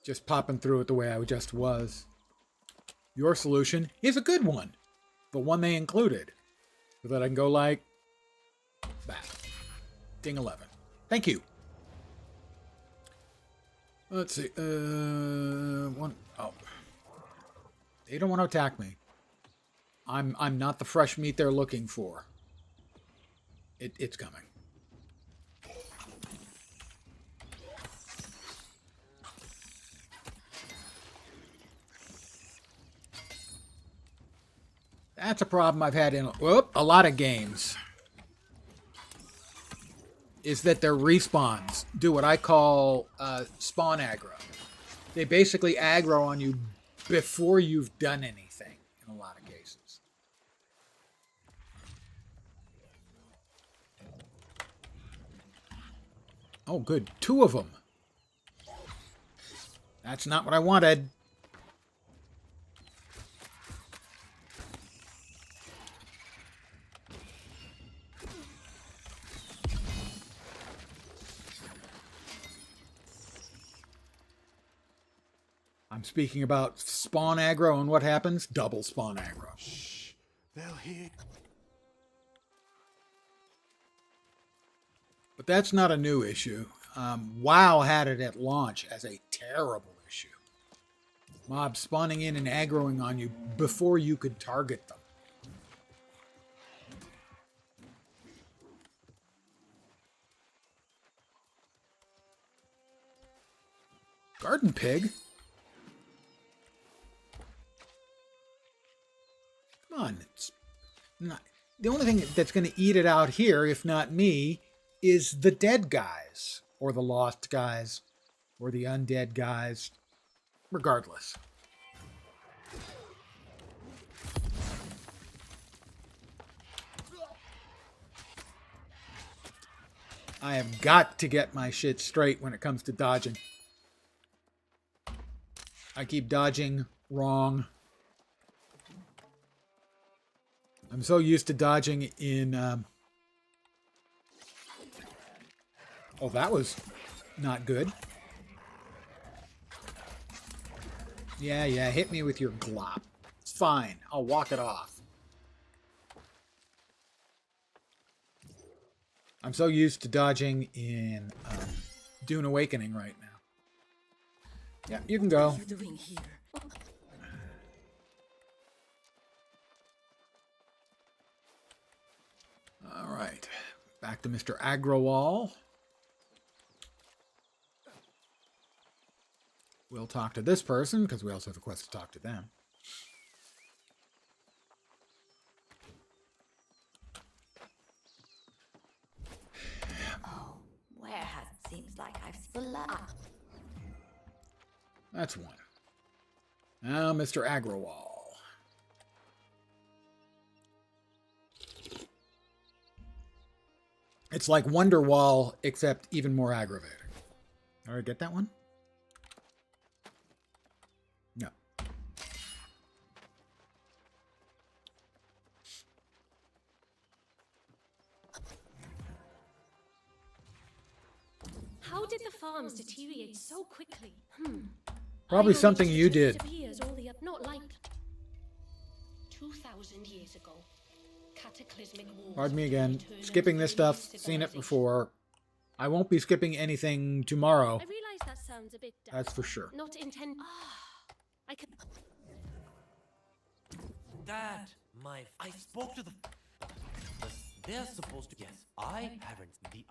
just popping through it the way I just was. Your solution is a good one. The one they included. So that I can go like that. Ding 11. Thank you. Let's see. One. Oh. They don't want to attack me. I'm not the fresh meat they're looking for. It's coming. That's a problem I've had in a lot of games. Is that their respawns do what I call spawn aggro. They basically aggro on you before you've done anything in a lot of cases. Oh, good. 2 of them. That's not what I wanted. I'm speaking about spawn aggro, and what happens? Double spawn aggro. Shh. They'll hear. But that's not a new issue. WoW had it at launch as a terrible issue. Mobs spawning in and aggroing on you before you could target them. Garden pig? Come on. It's not, the only thing that's going to eat it out here, if not me, is the dead guys, or the lost guys, or the undead guys, regardless. I have got to get my shit straight when it comes to dodging. I keep dodging wrong. I'm so used to dodging in... Oh, that was not good. Yeah, hit me with your glop. It's fine. I'll walk it off. I'm so used to dodging in Dune Awakening right now. Yeah, you can go. What are you doing here? All right. Back to Mr. Agrawal. We'll talk to this person, because we also have a quest to talk to them. Oh, warehouse seems like I've blood. That's one. Now, Mr. Agrawal. It's like Wonderwall, except even more aggravating. All right, get that one? No. How did the farms deteriorate so quickly? Probably I something noticed you it did. disappears all the not like 2,000 years ago. Cataclysmic wars. Pardon me again. returned Skipping and this stuff. renewed Seen it civilization. before. I won't be skipping anything tomorrow. I realize that sounds a bit daft. That's for sure. Not intent. I could. Dad, I spoke to the. They're supposed to. Yes, I haven't the.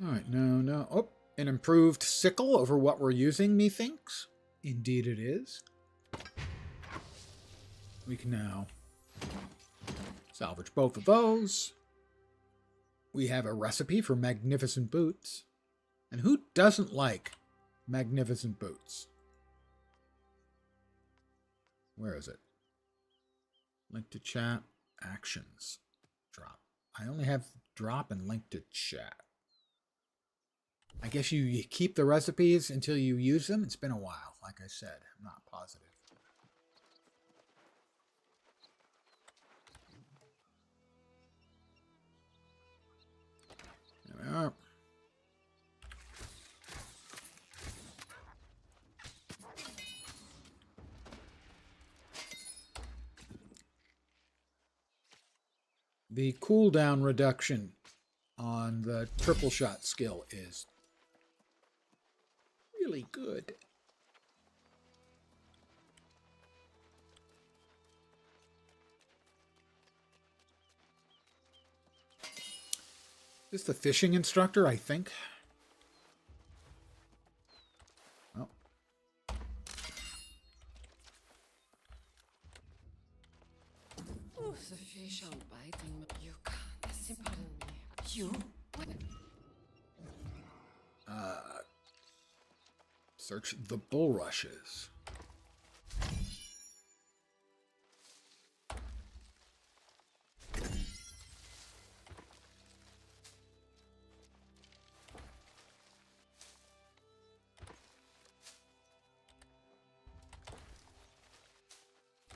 Alright, no. Oh, an improved sickle over what we're using, methinks. Indeed it is. We can now salvage both of those. We have a recipe for magnificent boots. And who doesn't like magnificent boots? Where is it? Link to chat. Actions. Drop. I only have drop and link to chat. I guess you keep the recipes until you use them. It's been a while, like I said. I'm not positive. There we are. The cooldown reduction on the triple shot skill is really good. This is the fishing instructor, I think. Oh. Oh, the fish aren't biting me. You can't simple me. You? What? Search the bulrushes.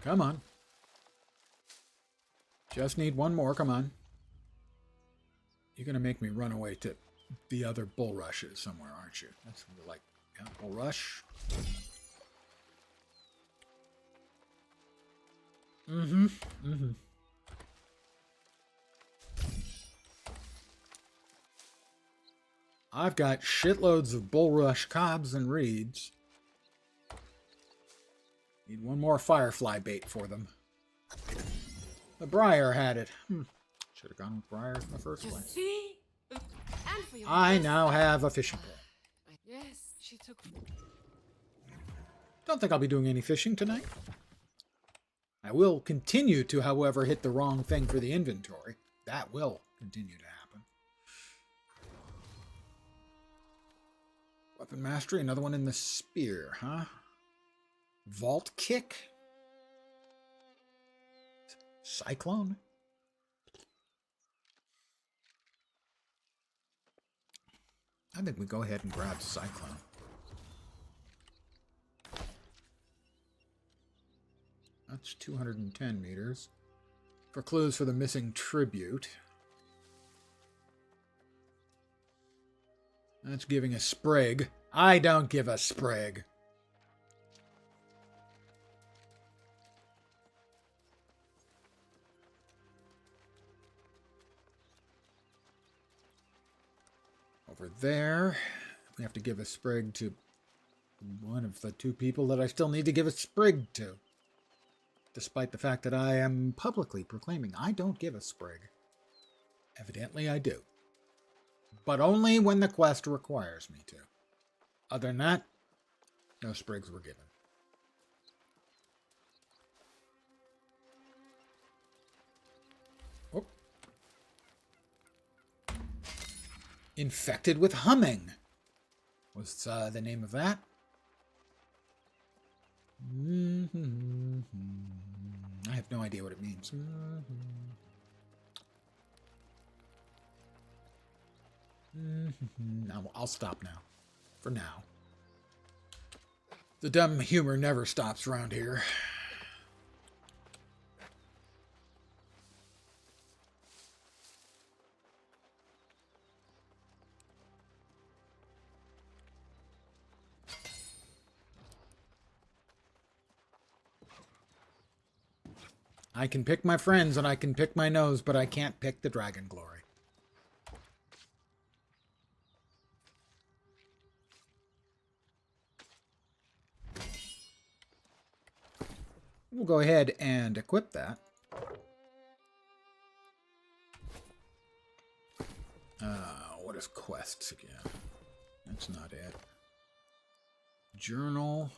Come on. Just need one more, come on. You're going to make me run away to the other bulrushes somewhere, aren't you? That's like, yeah, bulrush. I've got shitloads of bulrush cobs and reeds. Need one more firefly bait for them. The Briar had it. Should have gone with Briar in the first place. See? And for your I best- now have a fishing pole. Yes, she took. Don't think I'll be doing any fishing tonight. I will continue to, however, hit the wrong thing for the inventory. That will continue to happen. Weapon mastery, another one in the spear, huh? Vault kick? Cyclone? I think we go ahead and grab Cyclone. That's 210 meters. For clues for the missing tribute. That's giving a sprig. I don't give a sprig. Over there, we have to give a sprig to one of the two people that I still need to give a sprig to. Despite the fact that I am publicly proclaiming I don't give a sprig. Evidently I do. But only when the quest requires me to. Other than that, no sprigs were given. Oh. Infected with humming was the name of that. I have no idea what it means. I'll stop now. For now. The dumb humor never stops around here. I can pick my friends and I can pick my nose, but I can't pick the Dragon Glory. We'll go ahead and equip that. What is quests again? That's not it. Journal.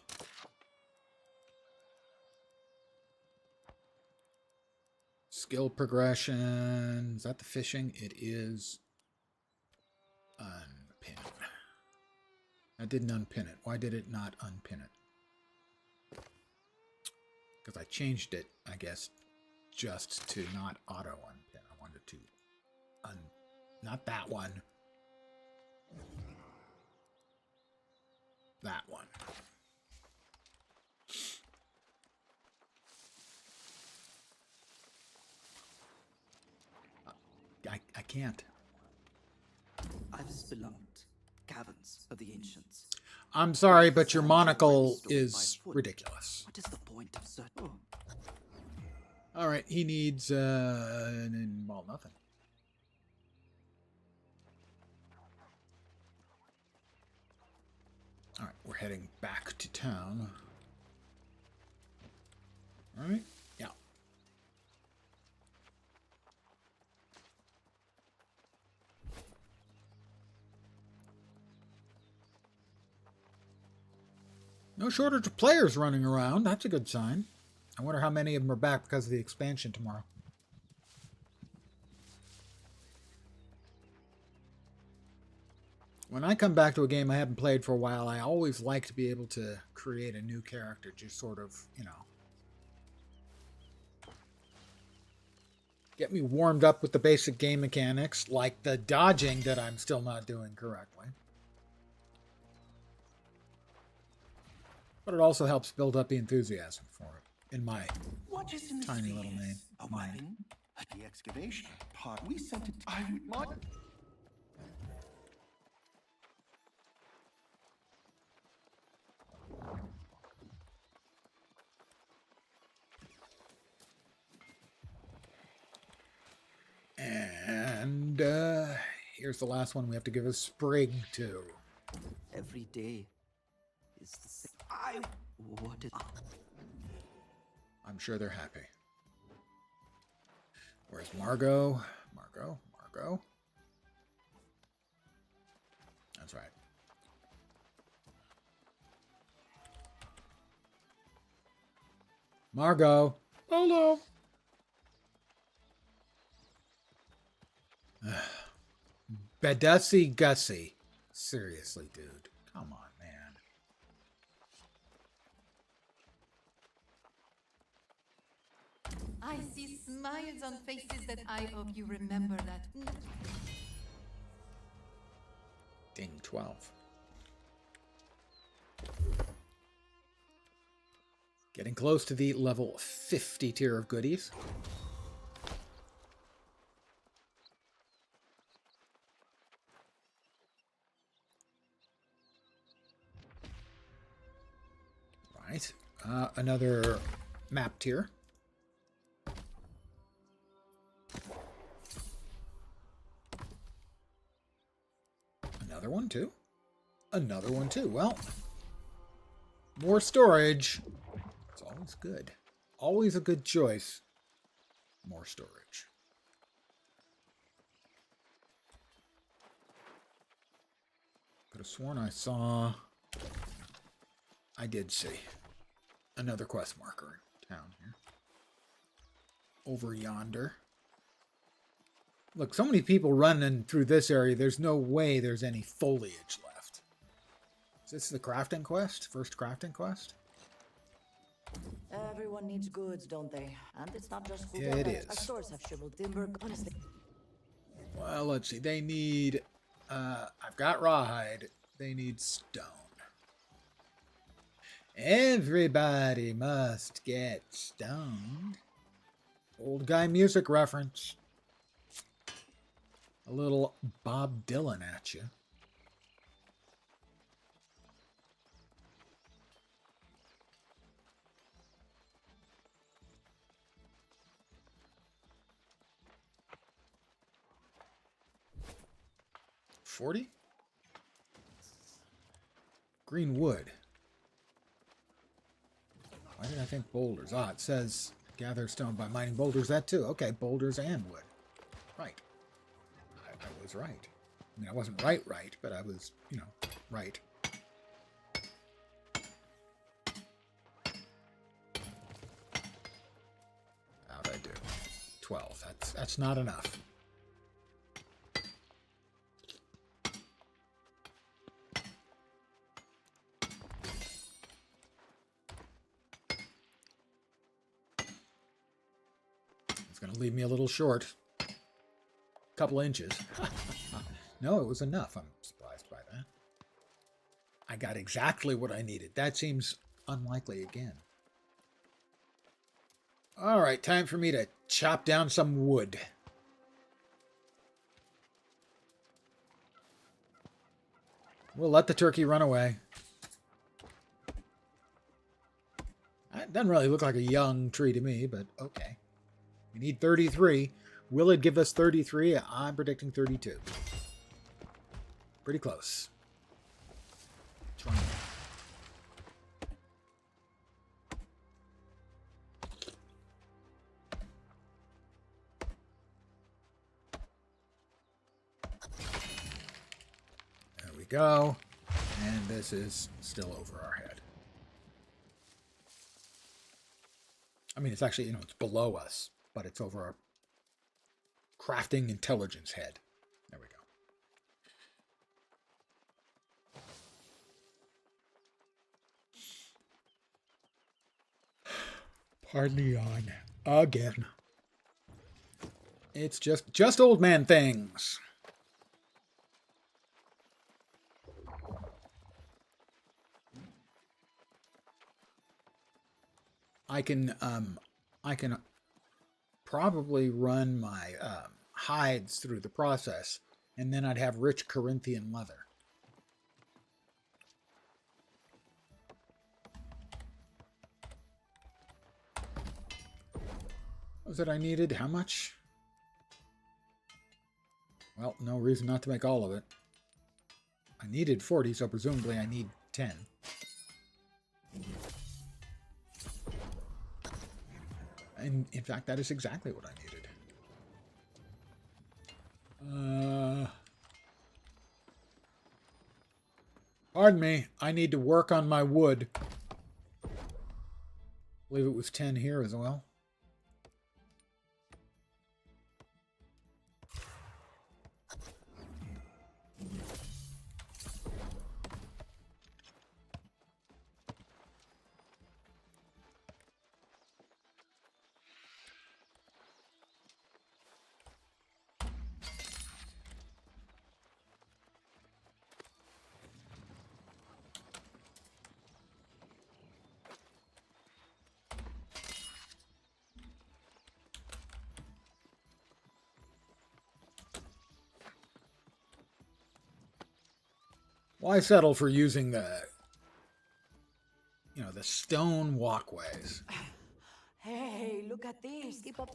Skill progression. Is that the fishing? It is. Unpin. I didn't unpin it. Why did it not unpin it? Because I changed it, I guess, just to not auto unpin. I wanted to not that one. That one. I can't. I've spelunkered caverns of the ancients. I'm sorry, but your monocle is ridiculous. What is the point of such? Oh. All right, he needs well, nothing. All right, we're heading back to town. All right, yeah. No shortage of players running around. That's a good sign. I wonder how many of them are back because of the expansion tomorrow. When I come back to a game I haven't played for a while, I always like to be able to create a new character, just sort of, you know, get me warmed up with the basic game mechanics, like the dodging that I'm still not doing correctly. But it also helps build up the enthusiasm for it, in my tiny little name. A weapon? The excavation part. We sent it. I would not. And here's the last one we have to give a sprig to. Every day is the same. What is? I'm sure they're happy. Where's Margot? Margot. That's right. Margot. Hello. Bedussie Gussie. Seriously, dude. Come on, man. I see smiles on faces that I hope you remember that. Ding 12. Getting close to the level 50 tier of goodies. Another map tier. Another one too. Another one too. Well, more storage. It's always good. Always a good choice. More storage. Could have sworn I saw... I did see another quest marker in town here. Over yonder. Look, so many people running through this area, there's no way there's any foliage left. Is this the crafting quest? First crafting quest? Everyone needs goods, don't they? And it's not just food. Yeah, it is. Our stores have shriveled timber, honestly. Well, let's see. They need... I've got rawhide. They need stone. Everybody must get stoned. Old guy music reference. A little Bob Dylan at you. $40? Green wood. Why did I think boulders? Ah, it says gather stone by mining boulders. That too. Okay, boulders and wood. Right. I was right. I mean, I wasn't right, but I was, right. How'd I do? 12. That's not enough. Going to leave me a little short. A couple inches. No, it was enough. I'm surprised by that. I got exactly what I needed. That seems unlikely again. All right, time for me to chop down some wood. We'll let the turkey run away. That doesn't really look like a young tree to me, but okay. We need 33. Will it give us 33? I'm predicting 32. Pretty close. 20. There we go. And this is still over our head. I mean, it's actually, it's below us. But it's over our crafting intelligence head. There we go. Pardon the yawn. Again. It's just old man things. I can probably run my hides through the process, and then I'd have rich Corinthian leather. What was it I needed? How much? Well, no reason not to make all of it. I needed 40, so presumably I need 10. And in fact, that is exactly what I needed. Pardon me. I need to work on my wood. I believe it was 10 here as well. Why settle for using the the stone walkways. Hey, look at this. Keep up.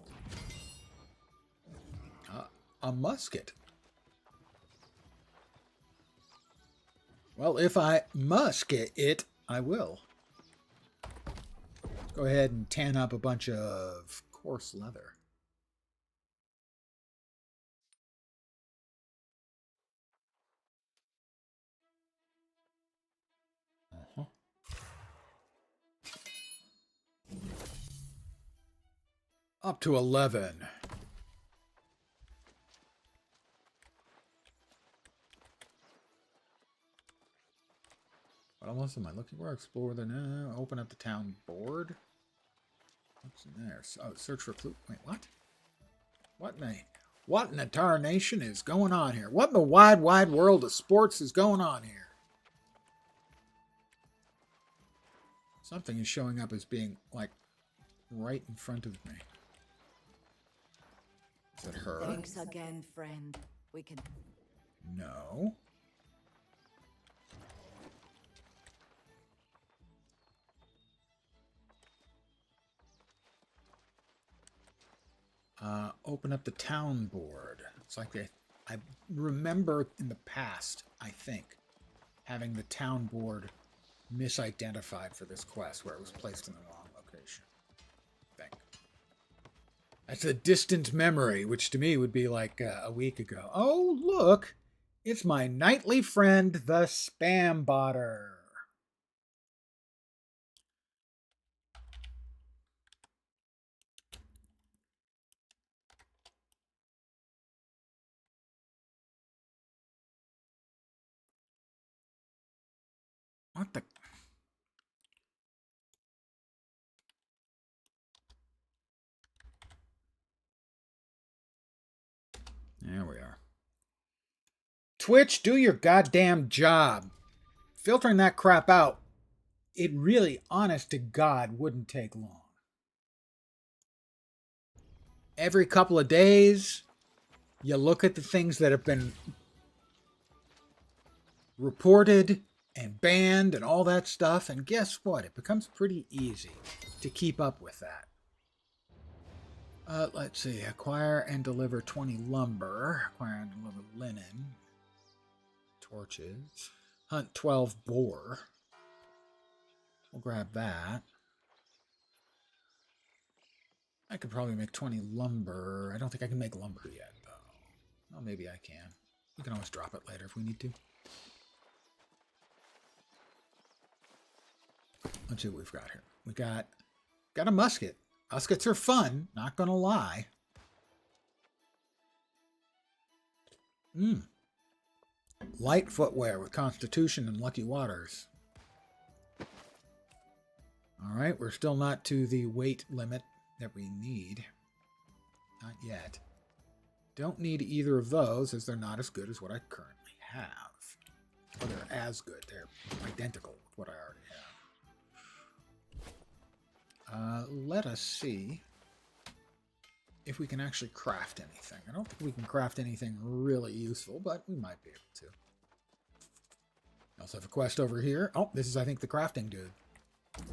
A musket. Well, if I must get it, I will. Let's go ahead and tan up a bunch of coarse leather. Up to 11. What else am I looking for? Explore the... open up the town board. What's in there? Oh, search for clue. Wait, what? What in the tarnation is going on here? What in the wide, wide world of sports is going on here? Something is showing up as being, like, right in front of me. Is it her? Thanks again, friend. We can... No. Open up the town board. It's like I remember in the past, I think, having the town board misidentified for this quest where it was placed in the wrong location. I think. That's a distant memory, which to me would be like a week ago. Oh, look! It's my nightly friend, the Spam Botter. What the... There we are. Twitch, do your goddamn job. Filtering that crap out, it really, honest to God, wouldn't take long. Every couple of days, you look at the things that have been reported and banned and all that stuff, and guess what? It becomes pretty easy to keep up with that. Let's see. Acquire and deliver 20 lumber. Acquire and deliver linen. Torches. Hunt 12 boar. We'll grab that. I could probably make 20 lumber. I don't think I can make lumber yet, though. Well, maybe I can. We can always drop it later if we need to. Let's see what we've got here. We got a musket. Muskets are fun, not gonna lie. Light footwear with Constitution and Lucky Waters. Alright, we're still not to the weight limit that we need. Not yet. Don't need either of those as they're not as good as what I currently have. Or they're as good. They're identical with what I already have. Let us see if we can actually craft anything. I don't think we can craft anything really useful, but we might be able to. I also have a quest over here. Oh, this is, I think, the crafting dude.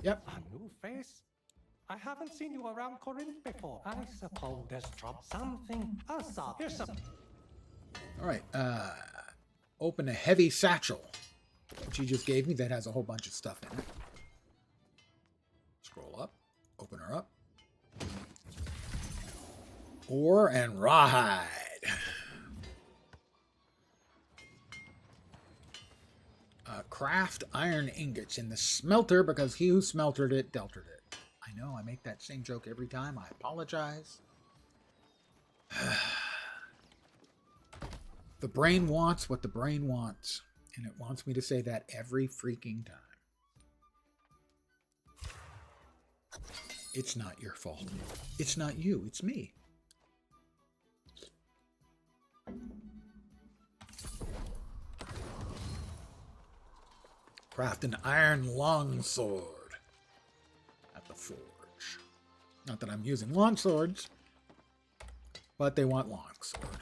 Yep. A new face? I haven't seen you around Corinth before. I suppose there's something else up. Here's some. All right. Open a heavy satchel, which he just gave me that has a whole bunch of stuff in it. Scroll up. Open her up. Ore and rawhide. Craft iron ingots in the smelter because he who smeltered it deltered it. I know, I make that same joke every time. I apologize. The brain wants what the brain wants, and it wants me to say that every freaking time. It's not your fault. It's not you, it's me. Craft an iron longsword at the forge. Not that I'm using longswords, but they want longsword.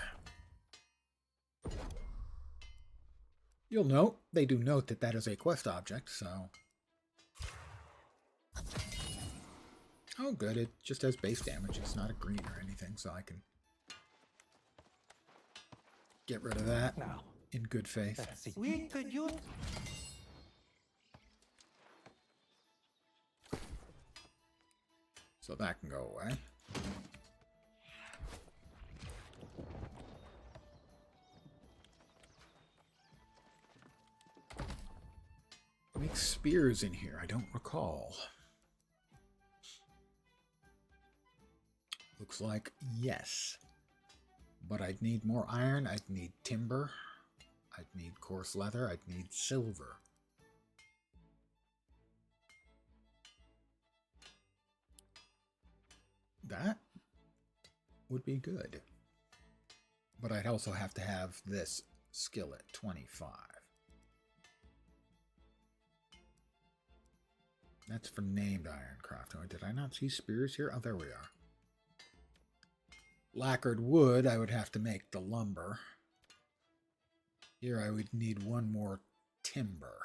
You'll note, they do note that that is a quest object, so Oh, good. It just has base damage. It's not a green or anything, so I can get rid of that Now, in good faith. let's see. We could use. So that can go away. Make spears in here. I don't recall. Looks like yes. But I'd need more iron. I'd need timber. I'd need coarse leather. I'd need silver. That would be good. But I'd also have to have this skill at 25. That's for named ironcraft. Oh, did I not see spears here? Oh, there we are. Lacquered wood, I would have to make the lumber. Here I would need one more timber.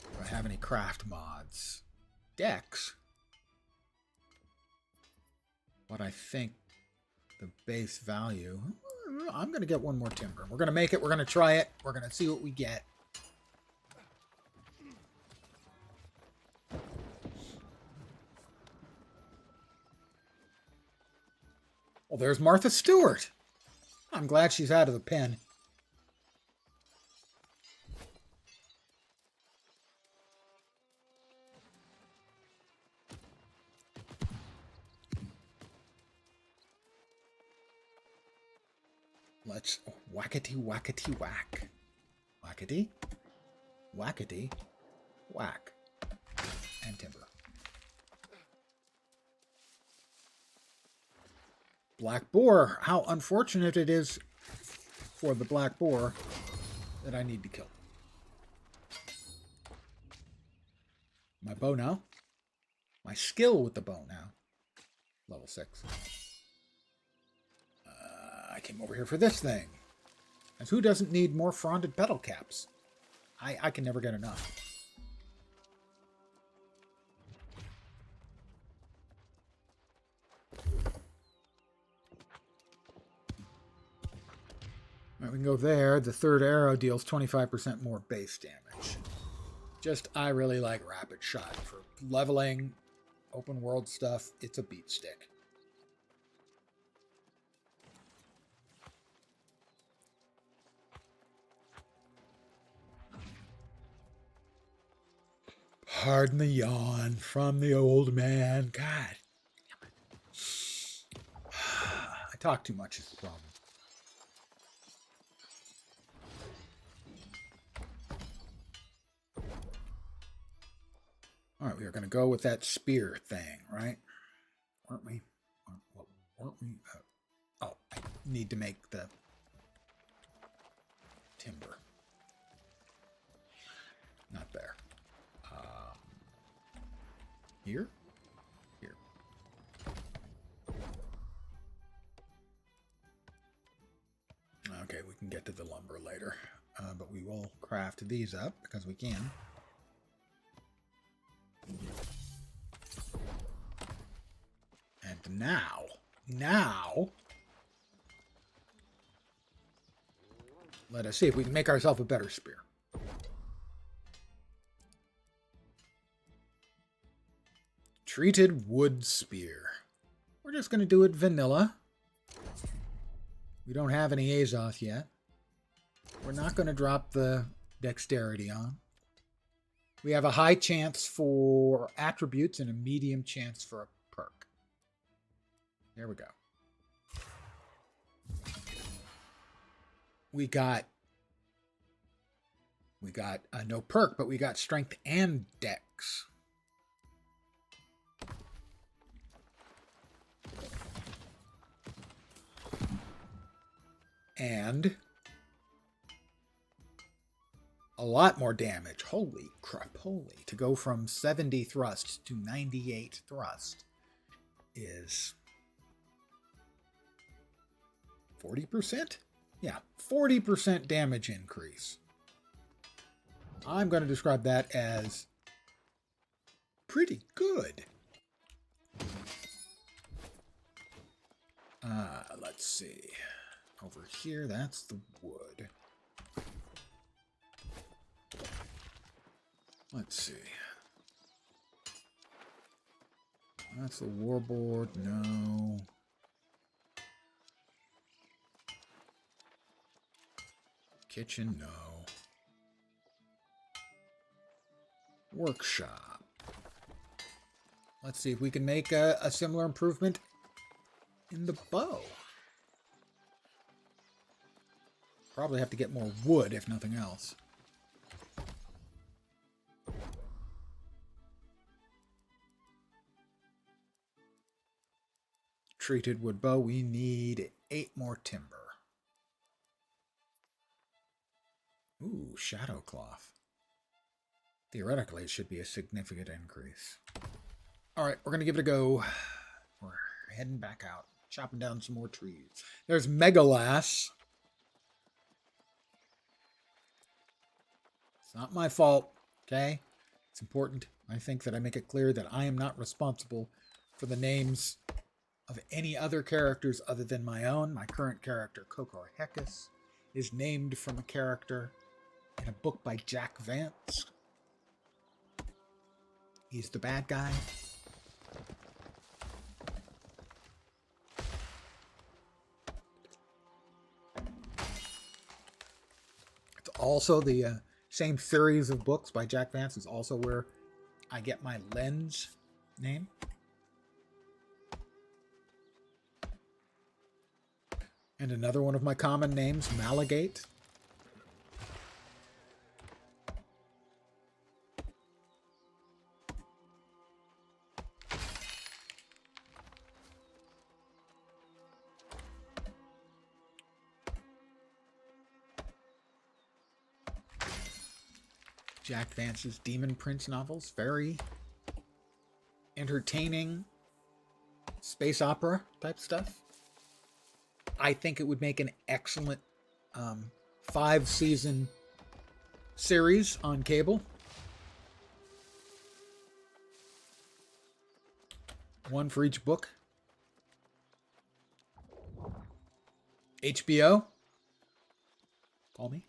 Do I have any craft mods? Decks. But I think the base value... I'm going to get one more timber. We're going to make it. We're going to try it. We're going to see what we get. Well, there's Martha Stewart. I'm glad she's out of the pen. Let's whackety whackety whack. Whackety, whackety, whack. And timber. Black boar. How unfortunate it is for the black boar that I need to kill. My bow now. My skill with the bow now. Level 6. I came over here for this thing. And who doesn't need more fronded petal caps? I can never get enough. All right, we can go there. The third arrow deals 25% more base damage. Just, I really like rapid shot. For leveling, open world stuff, it's a beat stick. Pardon the yawn from the old man. God. I talk too much is the problem. All right, we are going to go with that spear thing, right? Weren't we? Weren't we? Oh, I need to make the timber. Not there. Here? Here. Okay, we can get to the lumber later. But we will craft these up because we can. And now, let us see if we can make ourselves a better spear. Treated wood spear. We're just going to do it vanilla. We don't have any Azoth yet. We're not going to drop the dexterity on. We have a high chance for attributes and a medium chance for a perk. There we go. We got no perk, but we got strength and dex. And a lot more damage. Holy crap, holy. To go from 70 thrust to 98 thrust is 40%? Yeah, 40% damage increase. I'm going to describe that as pretty good. Let's see. Over here, that's the wood. Let's see. That's the warboard. No. Kitchen, no. Workshop. Let's see if we can make a similar improvement in the bow. Probably have to get more wood, if nothing else. Treated wood bow, we need 8 more timber. Ooh, shadow cloth. Theoretically, it should be a significant increase. Alright, we're going to give it a go. We're heading back out, chopping down some more trees. There's Megalas. It's not my fault, okay? It's important, I think, that I make it clear that I am not responsible for the names of any other characters other than my own. My current character, Kokor Hekkus, is named from a character in a book by Jack Vance. He's the bad guy. It's also the same series of books by Jack Vance is also where I get my lens name. And another one of my common names, Malagate. Jack Vance's Demon Prince novels, very entertaining space opera type stuff. I think it would make an excellent 5-season series on cable. One for each book. HBO, call me.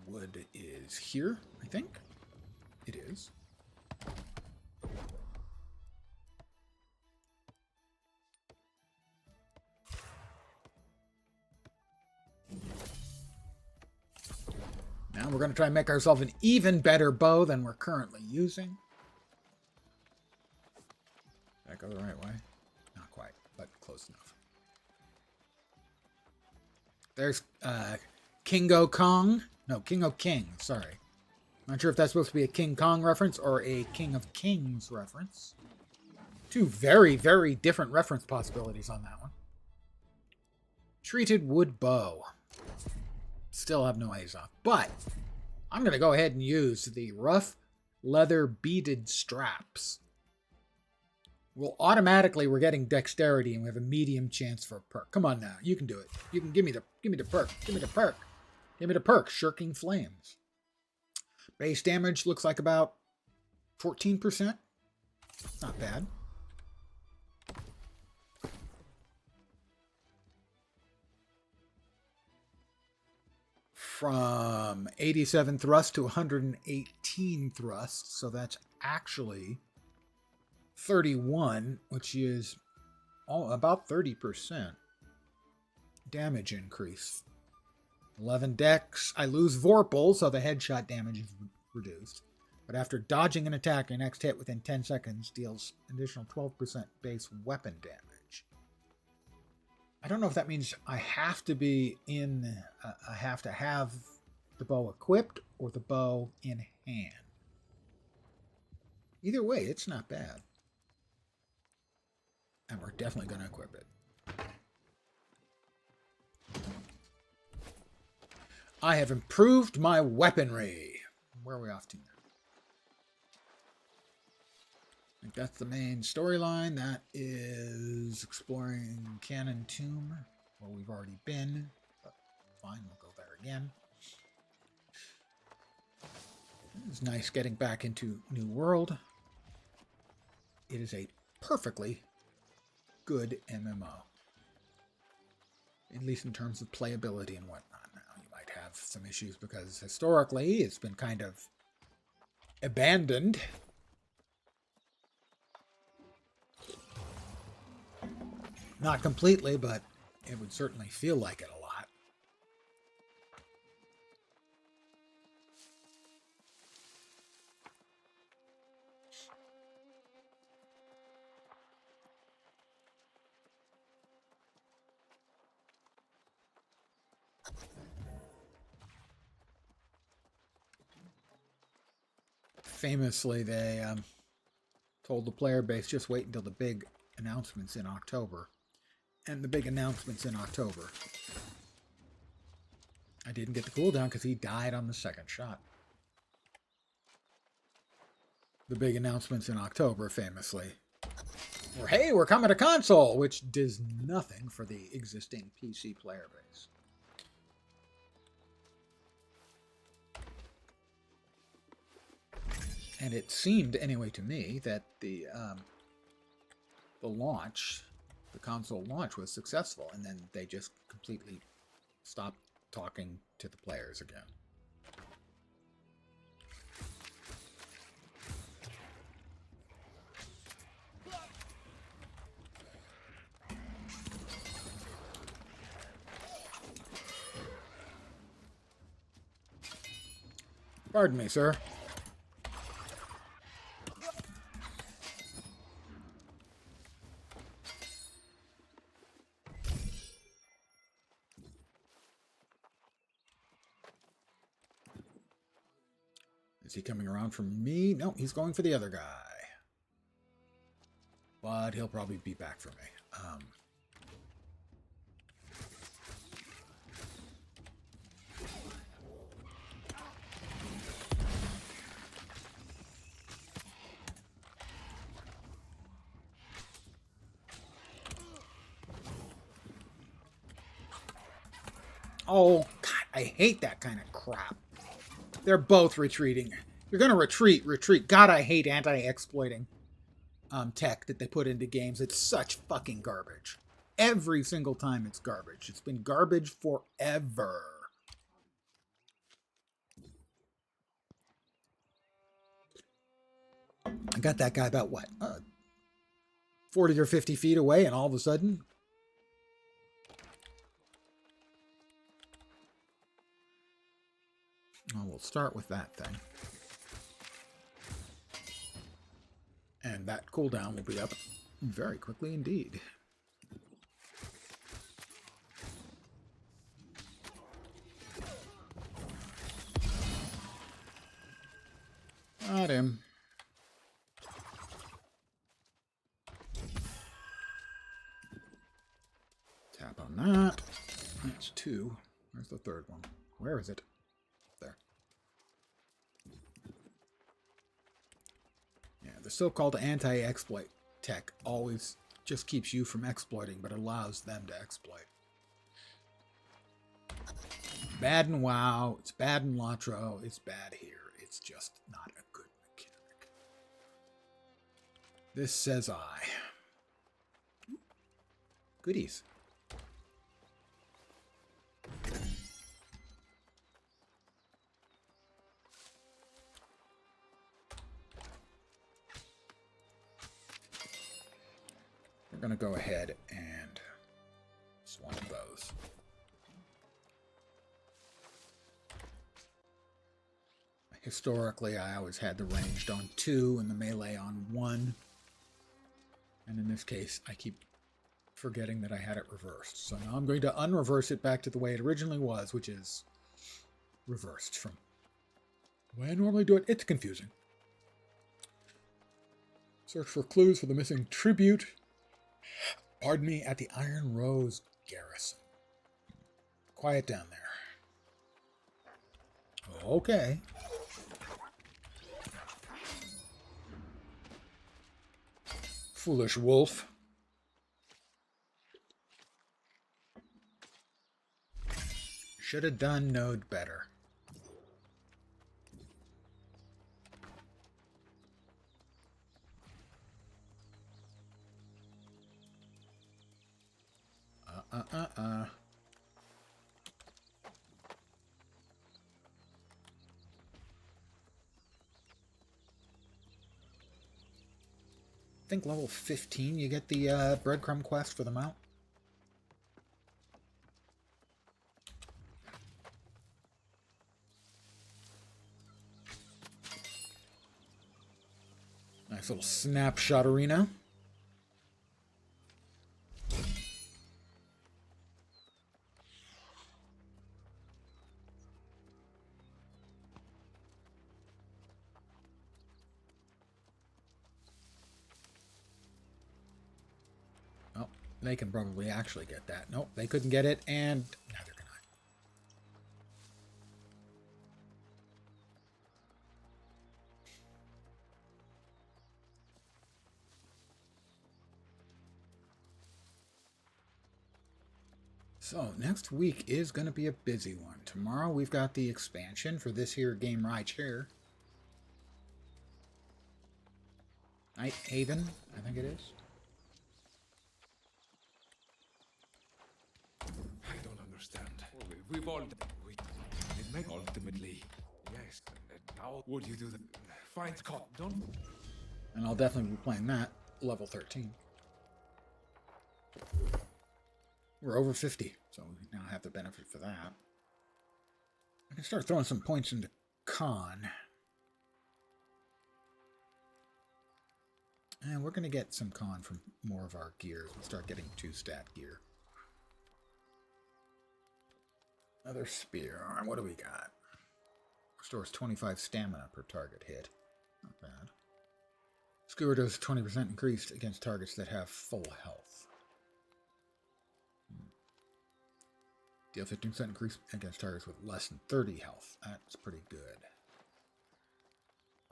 Wood is here, I think. It is. Now we're going to try and make ourselves an even better bow than we're currently using. Did that go the right way? Not quite, but close enough. There's Kingo Kong. No, King of Kings, sorry. Not sure if that's supposed to be a King Kong reference or a King of Kings reference. Two very, very different reference possibilities on that one. Treated wood bow. Still have no A's off. But I'm going to go ahead and use the rough leather beaded straps. Well, automatically we're getting dexterity and we have a medium chance for a perk. Come on now, you can do it. You can give me the perk. Give me the perk. Give me the perk, Shirking Flames. Base damage looks like about 14%. Not bad. From 87 thrust to 118 thrust, so that's actually 31, which is about 30% damage increase. 11 dex. I lose Vorpal, so the headshot damage is reduced. But after dodging an attack, your next hit within 10 seconds deals additional 12% base weapon damage. I don't know if that means I have to be in... I have to have the bow equipped or the bow in hand. Either way, it's not bad. And we're definitely going to equip it. I have improved my weaponry. Where are we off to now? I think that's the main storyline. That is exploring Cannon Tomb, where we've already been. fine. We'll go there again. It's nice getting back into New World. It is a perfectly good MMO. At least in terms of playability and whatnot. Now, you might have some issues because historically it's been kind of abandoned. Not completely, but it would certainly feel like it a lot. Famously, they told the player base, just wait until the big announcements in October. And the big announcements in October. I didn't get the cooldown because he died on the second shot. The big announcements in October, famously, were, hey, we're coming to console, which does nothing for the existing PC player base. And it seemed, anyway, to me, that the launch, the console launch, was successful, and then they just completely stopped talking to the players again. Pardon me, sir. Is he coming around for me? No, he's going for the other guy. But he'll probably be back for me. Oh, God, I hate that kind of crap. They're both retreating. You're going to retreat. God, I hate anti-exploiting tech that they put into games. It's such fucking garbage. Every single time it's garbage. It's been garbage forever. I got that guy about, what, 40 or 50 feet away, and all of a sudden... Well, we'll start with that thing. And that cooldown will be up very quickly indeed. Got him. Tap on that. That's two. Where's the third one? Where is it? There. Yeah, the so-called anti-exploit tech always just keeps you from exploiting, but allows them to exploit. Bad in WoW, it's bad in Latro, it's bad here. It's just not a good mechanic. This says I. Goodies. We're going to go ahead and swap those. Historically, I always had the ranged on 2 and the melee on 1. And in this case, I keep forgetting that I had it reversed. So now I'm going to unreverse it back to the way it originally was, which is reversed from the way I normally do it. It's confusing. Search for clues for the missing tribute. Pardon me, at the Iron Rose Garrison. Quiet down there. Okay. Foolish wolf. Should have done Node better. I think level 15 you get the breadcrumb quest for the mount. Nice little snapshot arena. Oh, they can probably actually get that. Nope, they couldn't get it, and neither can I. So, next week is going to be a busy one. Tomorrow we've got the expansion for this here game right here. Night Haven, I think it is. I don't understand. We've all... It may ultimately... Yes. Now, would you do the... Find Scott, don't... And I'll definitely be playing that, level 13. We're over 50, so we now have the benefit for that. I can start throwing some points into con. And we're going to get some con from more of our gears. We'll start getting 2-stat gear. Another spear. All right, what do we got? Restores 25 stamina per target hit. Not bad. Skewer does 20% increased against targets that have full health. Deal 15% increase against targets with less than 30 health. That's pretty good.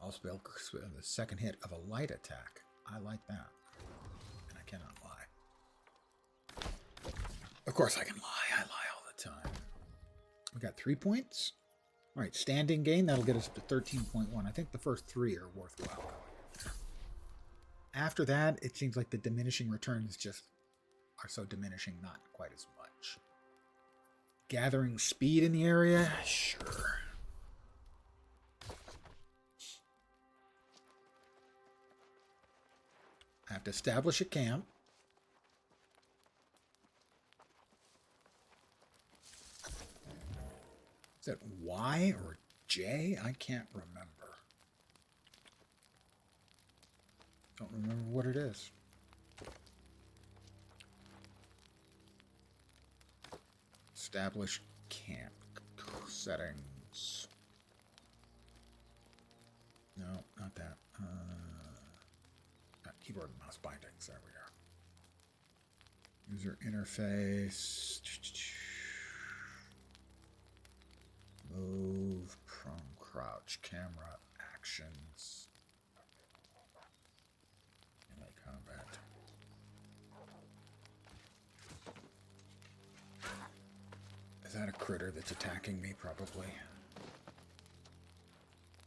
Also, the second hit of a light attack. I like that. And I cannot lie. Of course I can lie. I lie all the time. We got 3 points. All right, standing gain. That'll get us to 13.1. I think the first 3 are worthwhile going. After that, it seems like the diminishing returns just are so diminishing, not quite as much. Gathering speed in the area? Sure. I have to establish a camp. Is that Y or J? I can't remember. Don't remember what it is. Establish camp settings. No, not that. Keyboard and mouse bindings. There we are. User interface. Move, prone, crouch, camera, actions. Melee combat. Is that a critter that's attacking me? Probably.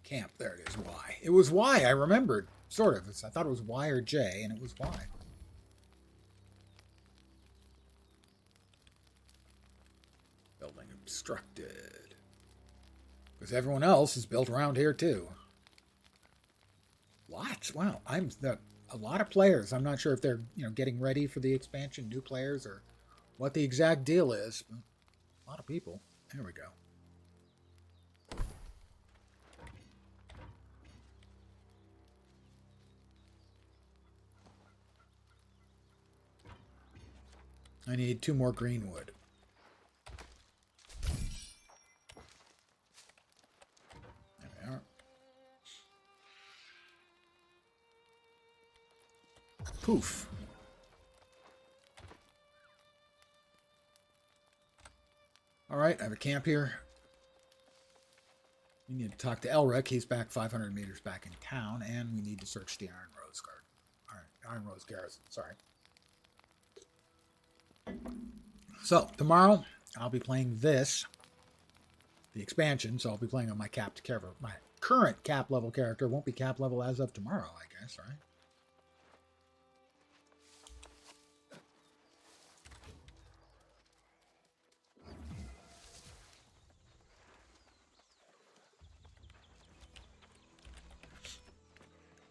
Camp. There it is. Y. It was Y. I remembered. Sort of. I thought it was Y or J, and it was Y. Building obstructed. Because everyone else is built around here, too. Lots. Wow. A lot of players. I'm not sure if they're, getting ready for the expansion, new players, or what the exact deal is. But a lot of people. There we go. I need 2 more green wood. There we are. Poof. All right, I have a camp here. We need to talk to Elric. He's back 500 meters back in town, and we need to search the Iron Rose Garden. All right, Iron Rose Garrison. Sorry. So, tomorrow, I'll be playing this the expansion, so I'll be playing on my capped character. My current cap level character won't be cap level as of tomorrow, I guess, right?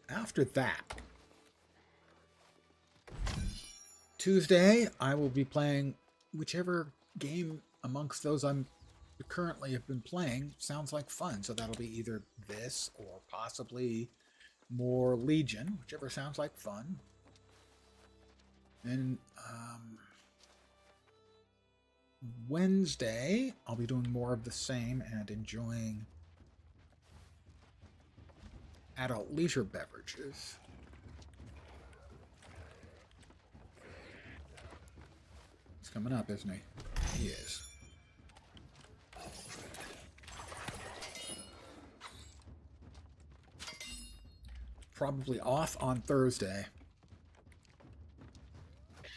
After that, Tuesday, I will be playing whichever game amongst those I'm currently have been playing sounds like fun. So that'll be either this or possibly more Legion, whichever sounds like fun. And Wednesday, I'll be doing more of the same and enjoying adult leisure beverages. He's coming up, isn't he? He is. Probably off on Thursday.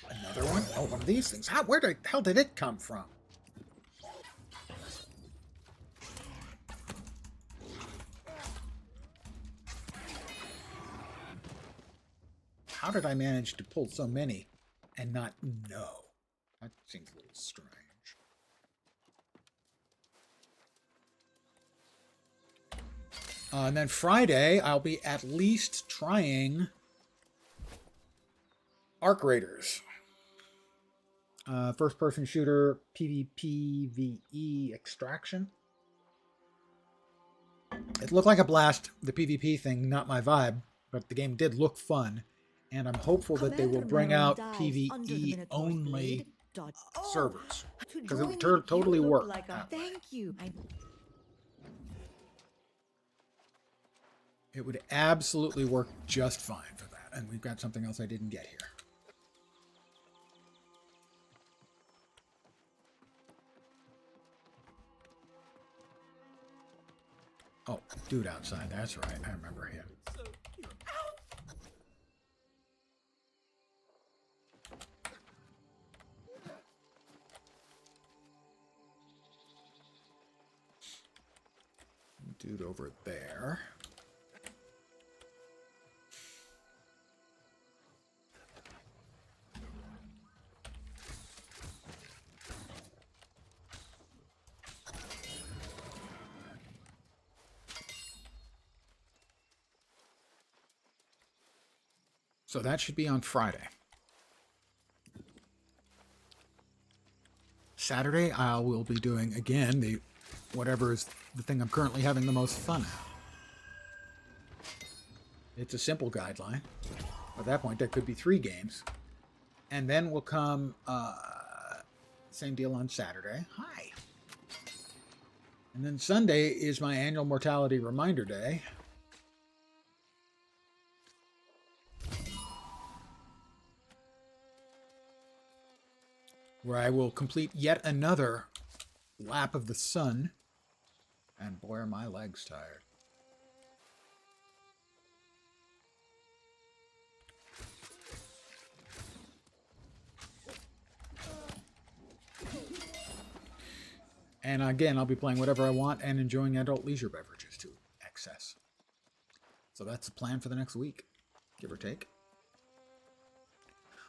Another one? Oh, one of these things. Where the hell did it come from? How did I manage to pull so many and not know? That seems a little strange. And then Friday, I'll be at least trying Arc Raiders. First-person shooter, PvPvE extraction. It looked like a blast. The PvP thing, not my vibe, but the game did look fun. And I'm hopeful that they will bring out PvE only servers. Because it would totally work. Thank you. It would absolutely work just fine for that. And we've got something else I didn't get here. Oh, dude outside. That's right. I remember him. Dude over there. So that should be on Friday. Saturday, I will be doing, again, whatever is the thing I'm currently having the most fun at. It's a simple guideline. At that point, there could be 3 games. And then will come, same deal on Saturday. Hi. And then Sunday is my annual mortality reminder day. Where I will complete yet another lap of the sun. And boy, are my legs tired. And again, I'll be playing whatever I want and enjoying adult leisure beverages to excess. So that's the plan for the next week, give or take.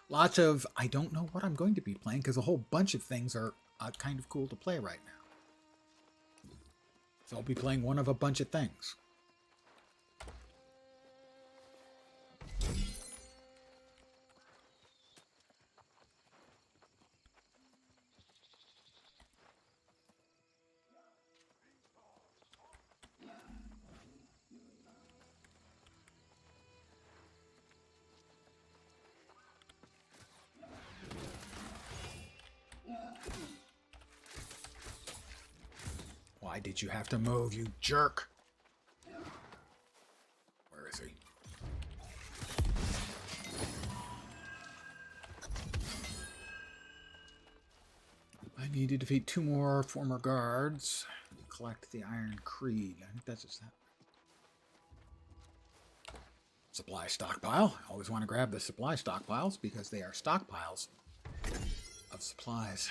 Lots of, I don't know what I'm going to be playing because a whole bunch of things are kind of cool to play right now. So I'll be playing one of a bunch of things. Why did you have to move, you jerk? Where is he? I need to defeat 2 more former guards. Collect the Iron Creed. I think that's just that. Supply stockpile. Always want to grab the supply stockpiles because they are stockpiles of supplies.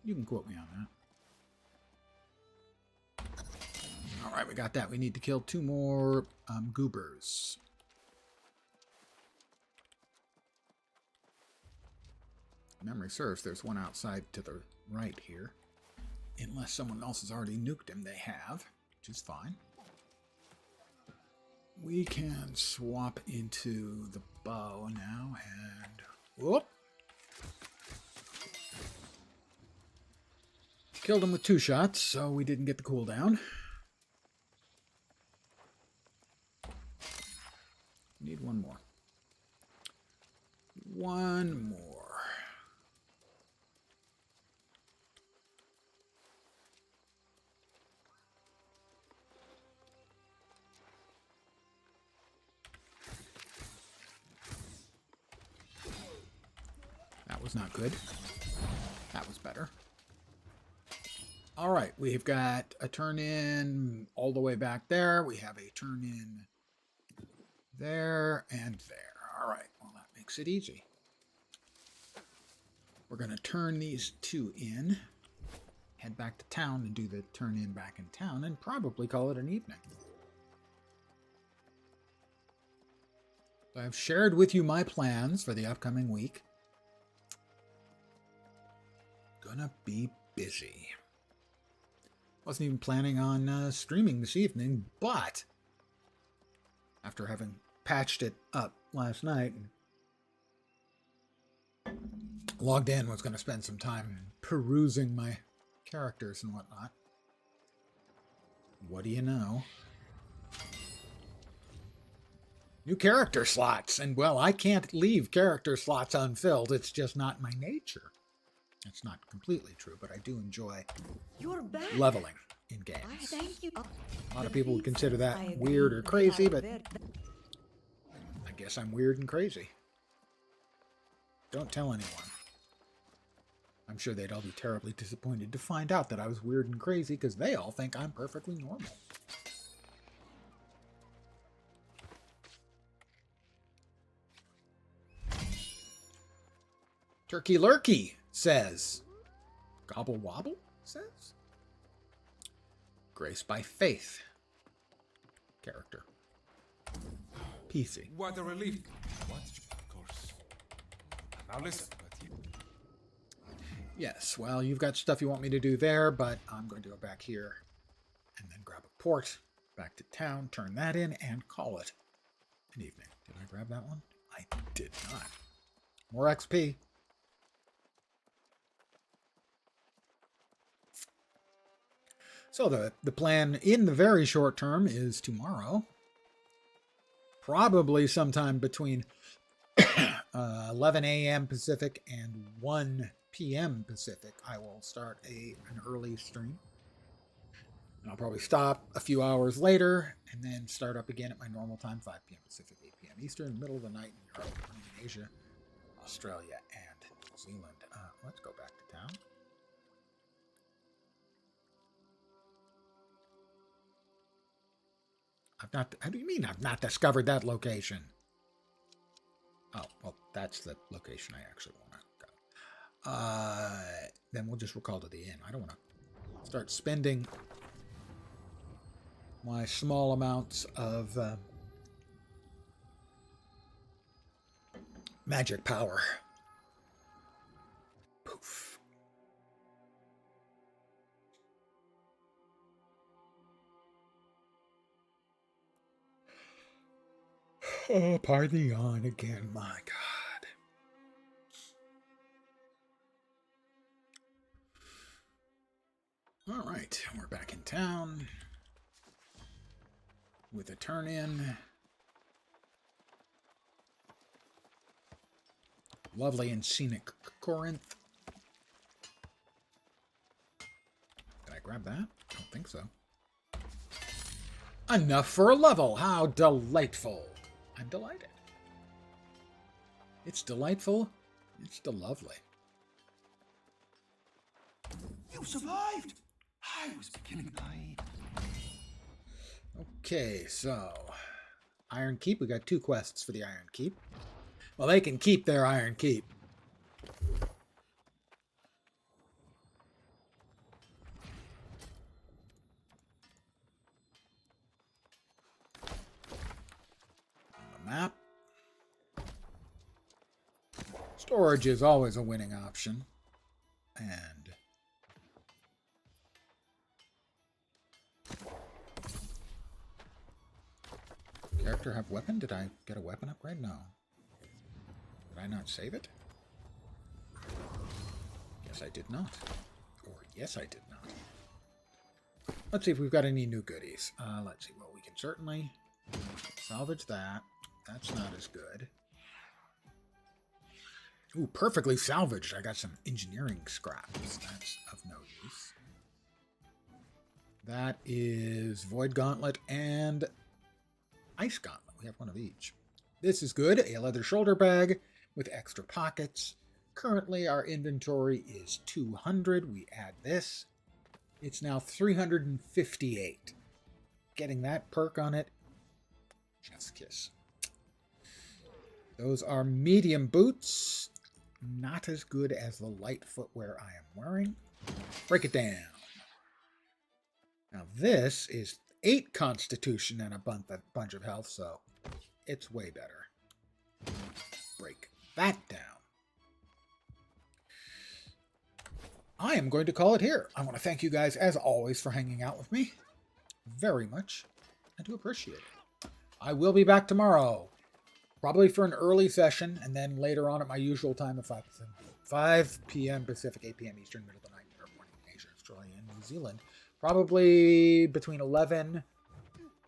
You can quote me on that. All right, we got that. We need to kill 2 more goobers. Memory serves, there's one outside to the right here. Unless someone else has already nuked him, they have, which is fine. We can swap into the bow now and... Whoop! Killed him with 2 shots, so we didn't get the cooldown. Need 1 more. 1 more. That was not good. That was better. All right, we've got a turn in all the way back there. We have a turn in there and there. All right, well, that makes it easy. We're going to turn these 2 in, head back to town and do the turn in back in town, and probably call it an evening. I've shared with you my plans for the upcoming week. Gonna be busy. Wasn't even planning on streaming this evening, but after having patched it up last night and logged in, was going to spend some time perusing my characters and whatnot. What do you know? New character slots, and well, I can't leave character slots unfilled. It's just not my nature. That's not completely true, but I do enjoy leveling in games. Thank you. A lot of people would consider that weird or crazy, but I guess I'm weird and crazy. Don't tell anyone. I'm sure they'd all be terribly disappointed to find out that I was weird and crazy because they all think I'm perfectly normal. Turkey Lurkey says, Gobble Wobble says, Grace by Faith character. PC. What a relief. What? Of course. Now listen. Yes, well, you've got stuff you want me to do there, but I'm going to go back here and then grab a port, back to town, turn that in, and call it an evening. Did I grab that one? I did not. More XP. So the plan in the very short term is tomorrow. Probably sometime between 11 a.m. Pacific and 1 p.m. Pacific, I will start an early stream. And I'll probably stop a few hours later and then start up again at my normal time, 5 p.m. Pacific, 8 p.m. Eastern, middle of the night in Europe, in Asia, Australia, and New Zealand. Let's go back to town. How do you mean I've not discovered that location? Oh, well, that's the location I actually want to go. Then we'll just recall to the inn. I don't want to start spending my small amounts of magic power. Poof. Oh, pardon the yawn again, my God. All right, we're back in town with a turn-in. Lovely and scenic Corinth. Did I grab that? I don't think so. Enough for a level. How delightful. I'm delighted. It's delightful. It's lovely. You survived! I was beginning to... Okay, so Iron Keep. We got 2 quests for the Iron Keep. Well, they can keep their Iron Keep. Storage is always a winning option. And character have weapon? Did I get a weapon upgrade? No. Did I not save it? Yes, I did not. Or yes, I did not. Let's see if we've got any new goodies. Let's see. Well, we can certainly salvage that. That's not as good. Ooh, perfectly salvaged. I got some engineering scraps. That's of no use. That is Void Gauntlet and Ice Gauntlet. We have one of each. This is good. A leather shoulder bag with extra pockets. Currently, our inventory is 200. We add this. It's now 358. Getting that perk on it, chef's kiss. Those are medium boots. Not as good as the light footwear I am wearing. Break it down. Now this is 8 constitution and a bunch of health, so it's way better. Break that down. I am going to call it here. I want to thank you guys, as always, for hanging out with me. Very much. I do appreciate it. I will be back tomorrow. Probably for an early session, and then later on at my usual time of 5 p.m. Pacific, 8 p.m. Eastern, middle of the night, or morning, Asia, Australia, and New Zealand. Probably between 11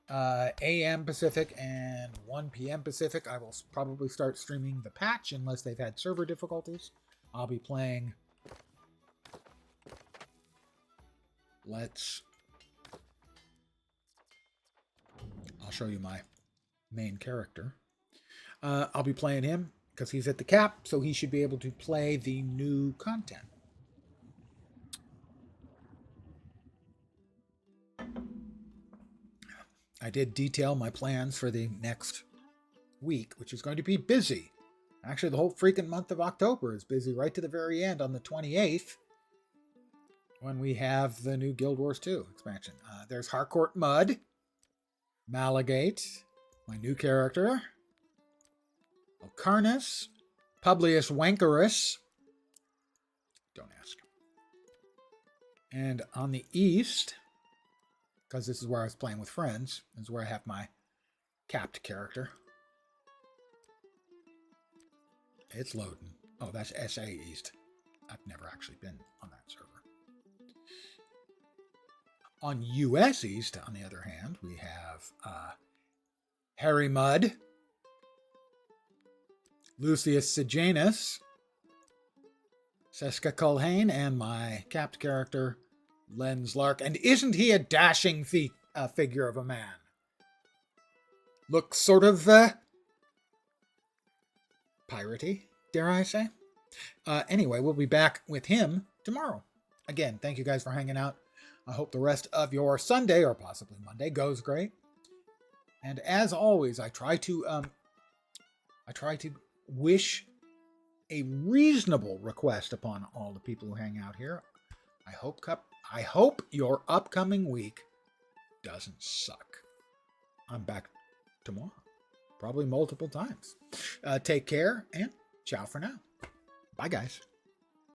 a.m. Pacific and 1 p.m. Pacific. I will probably start streaming the patch, unless they've had server difficulties. I'll be playing... I'll show you my main character. I'll be playing him because he's at the cap, so he should be able to play the new content. I did detail my plans for the next week, which is going to be busy. Actually, the whole freaking month of October is busy right to the very end on the 28th. When we have the new Guild Wars 2 expansion. There's Harcourt Mud, Malagate, my new character, Ocarnus, Publius Wankerus, don't ask. And on the east, because this is where I was playing with friends, this is where I have my capped character. It's loading. Oh, that's SA East. I've never actually been on that server. On US East, on the other hand, we have Harry Mudd, Lucius Sejanus, Seska Culhane, and my capped character, Lens Lark. And isn't he a dashing figure of a man? Looks sort of piratey, dare I say. Anyway, we'll be back with him tomorrow. Again, thank you guys for hanging out. I hope the rest of your Sunday, or possibly Monday, goes great. And as always, I try to wish a reasonable request upon all the people who hang out here. I hope your upcoming week doesn't suck. I'm back tomorrow, probably multiple times. Take care, and ciao for now. Bye, guys.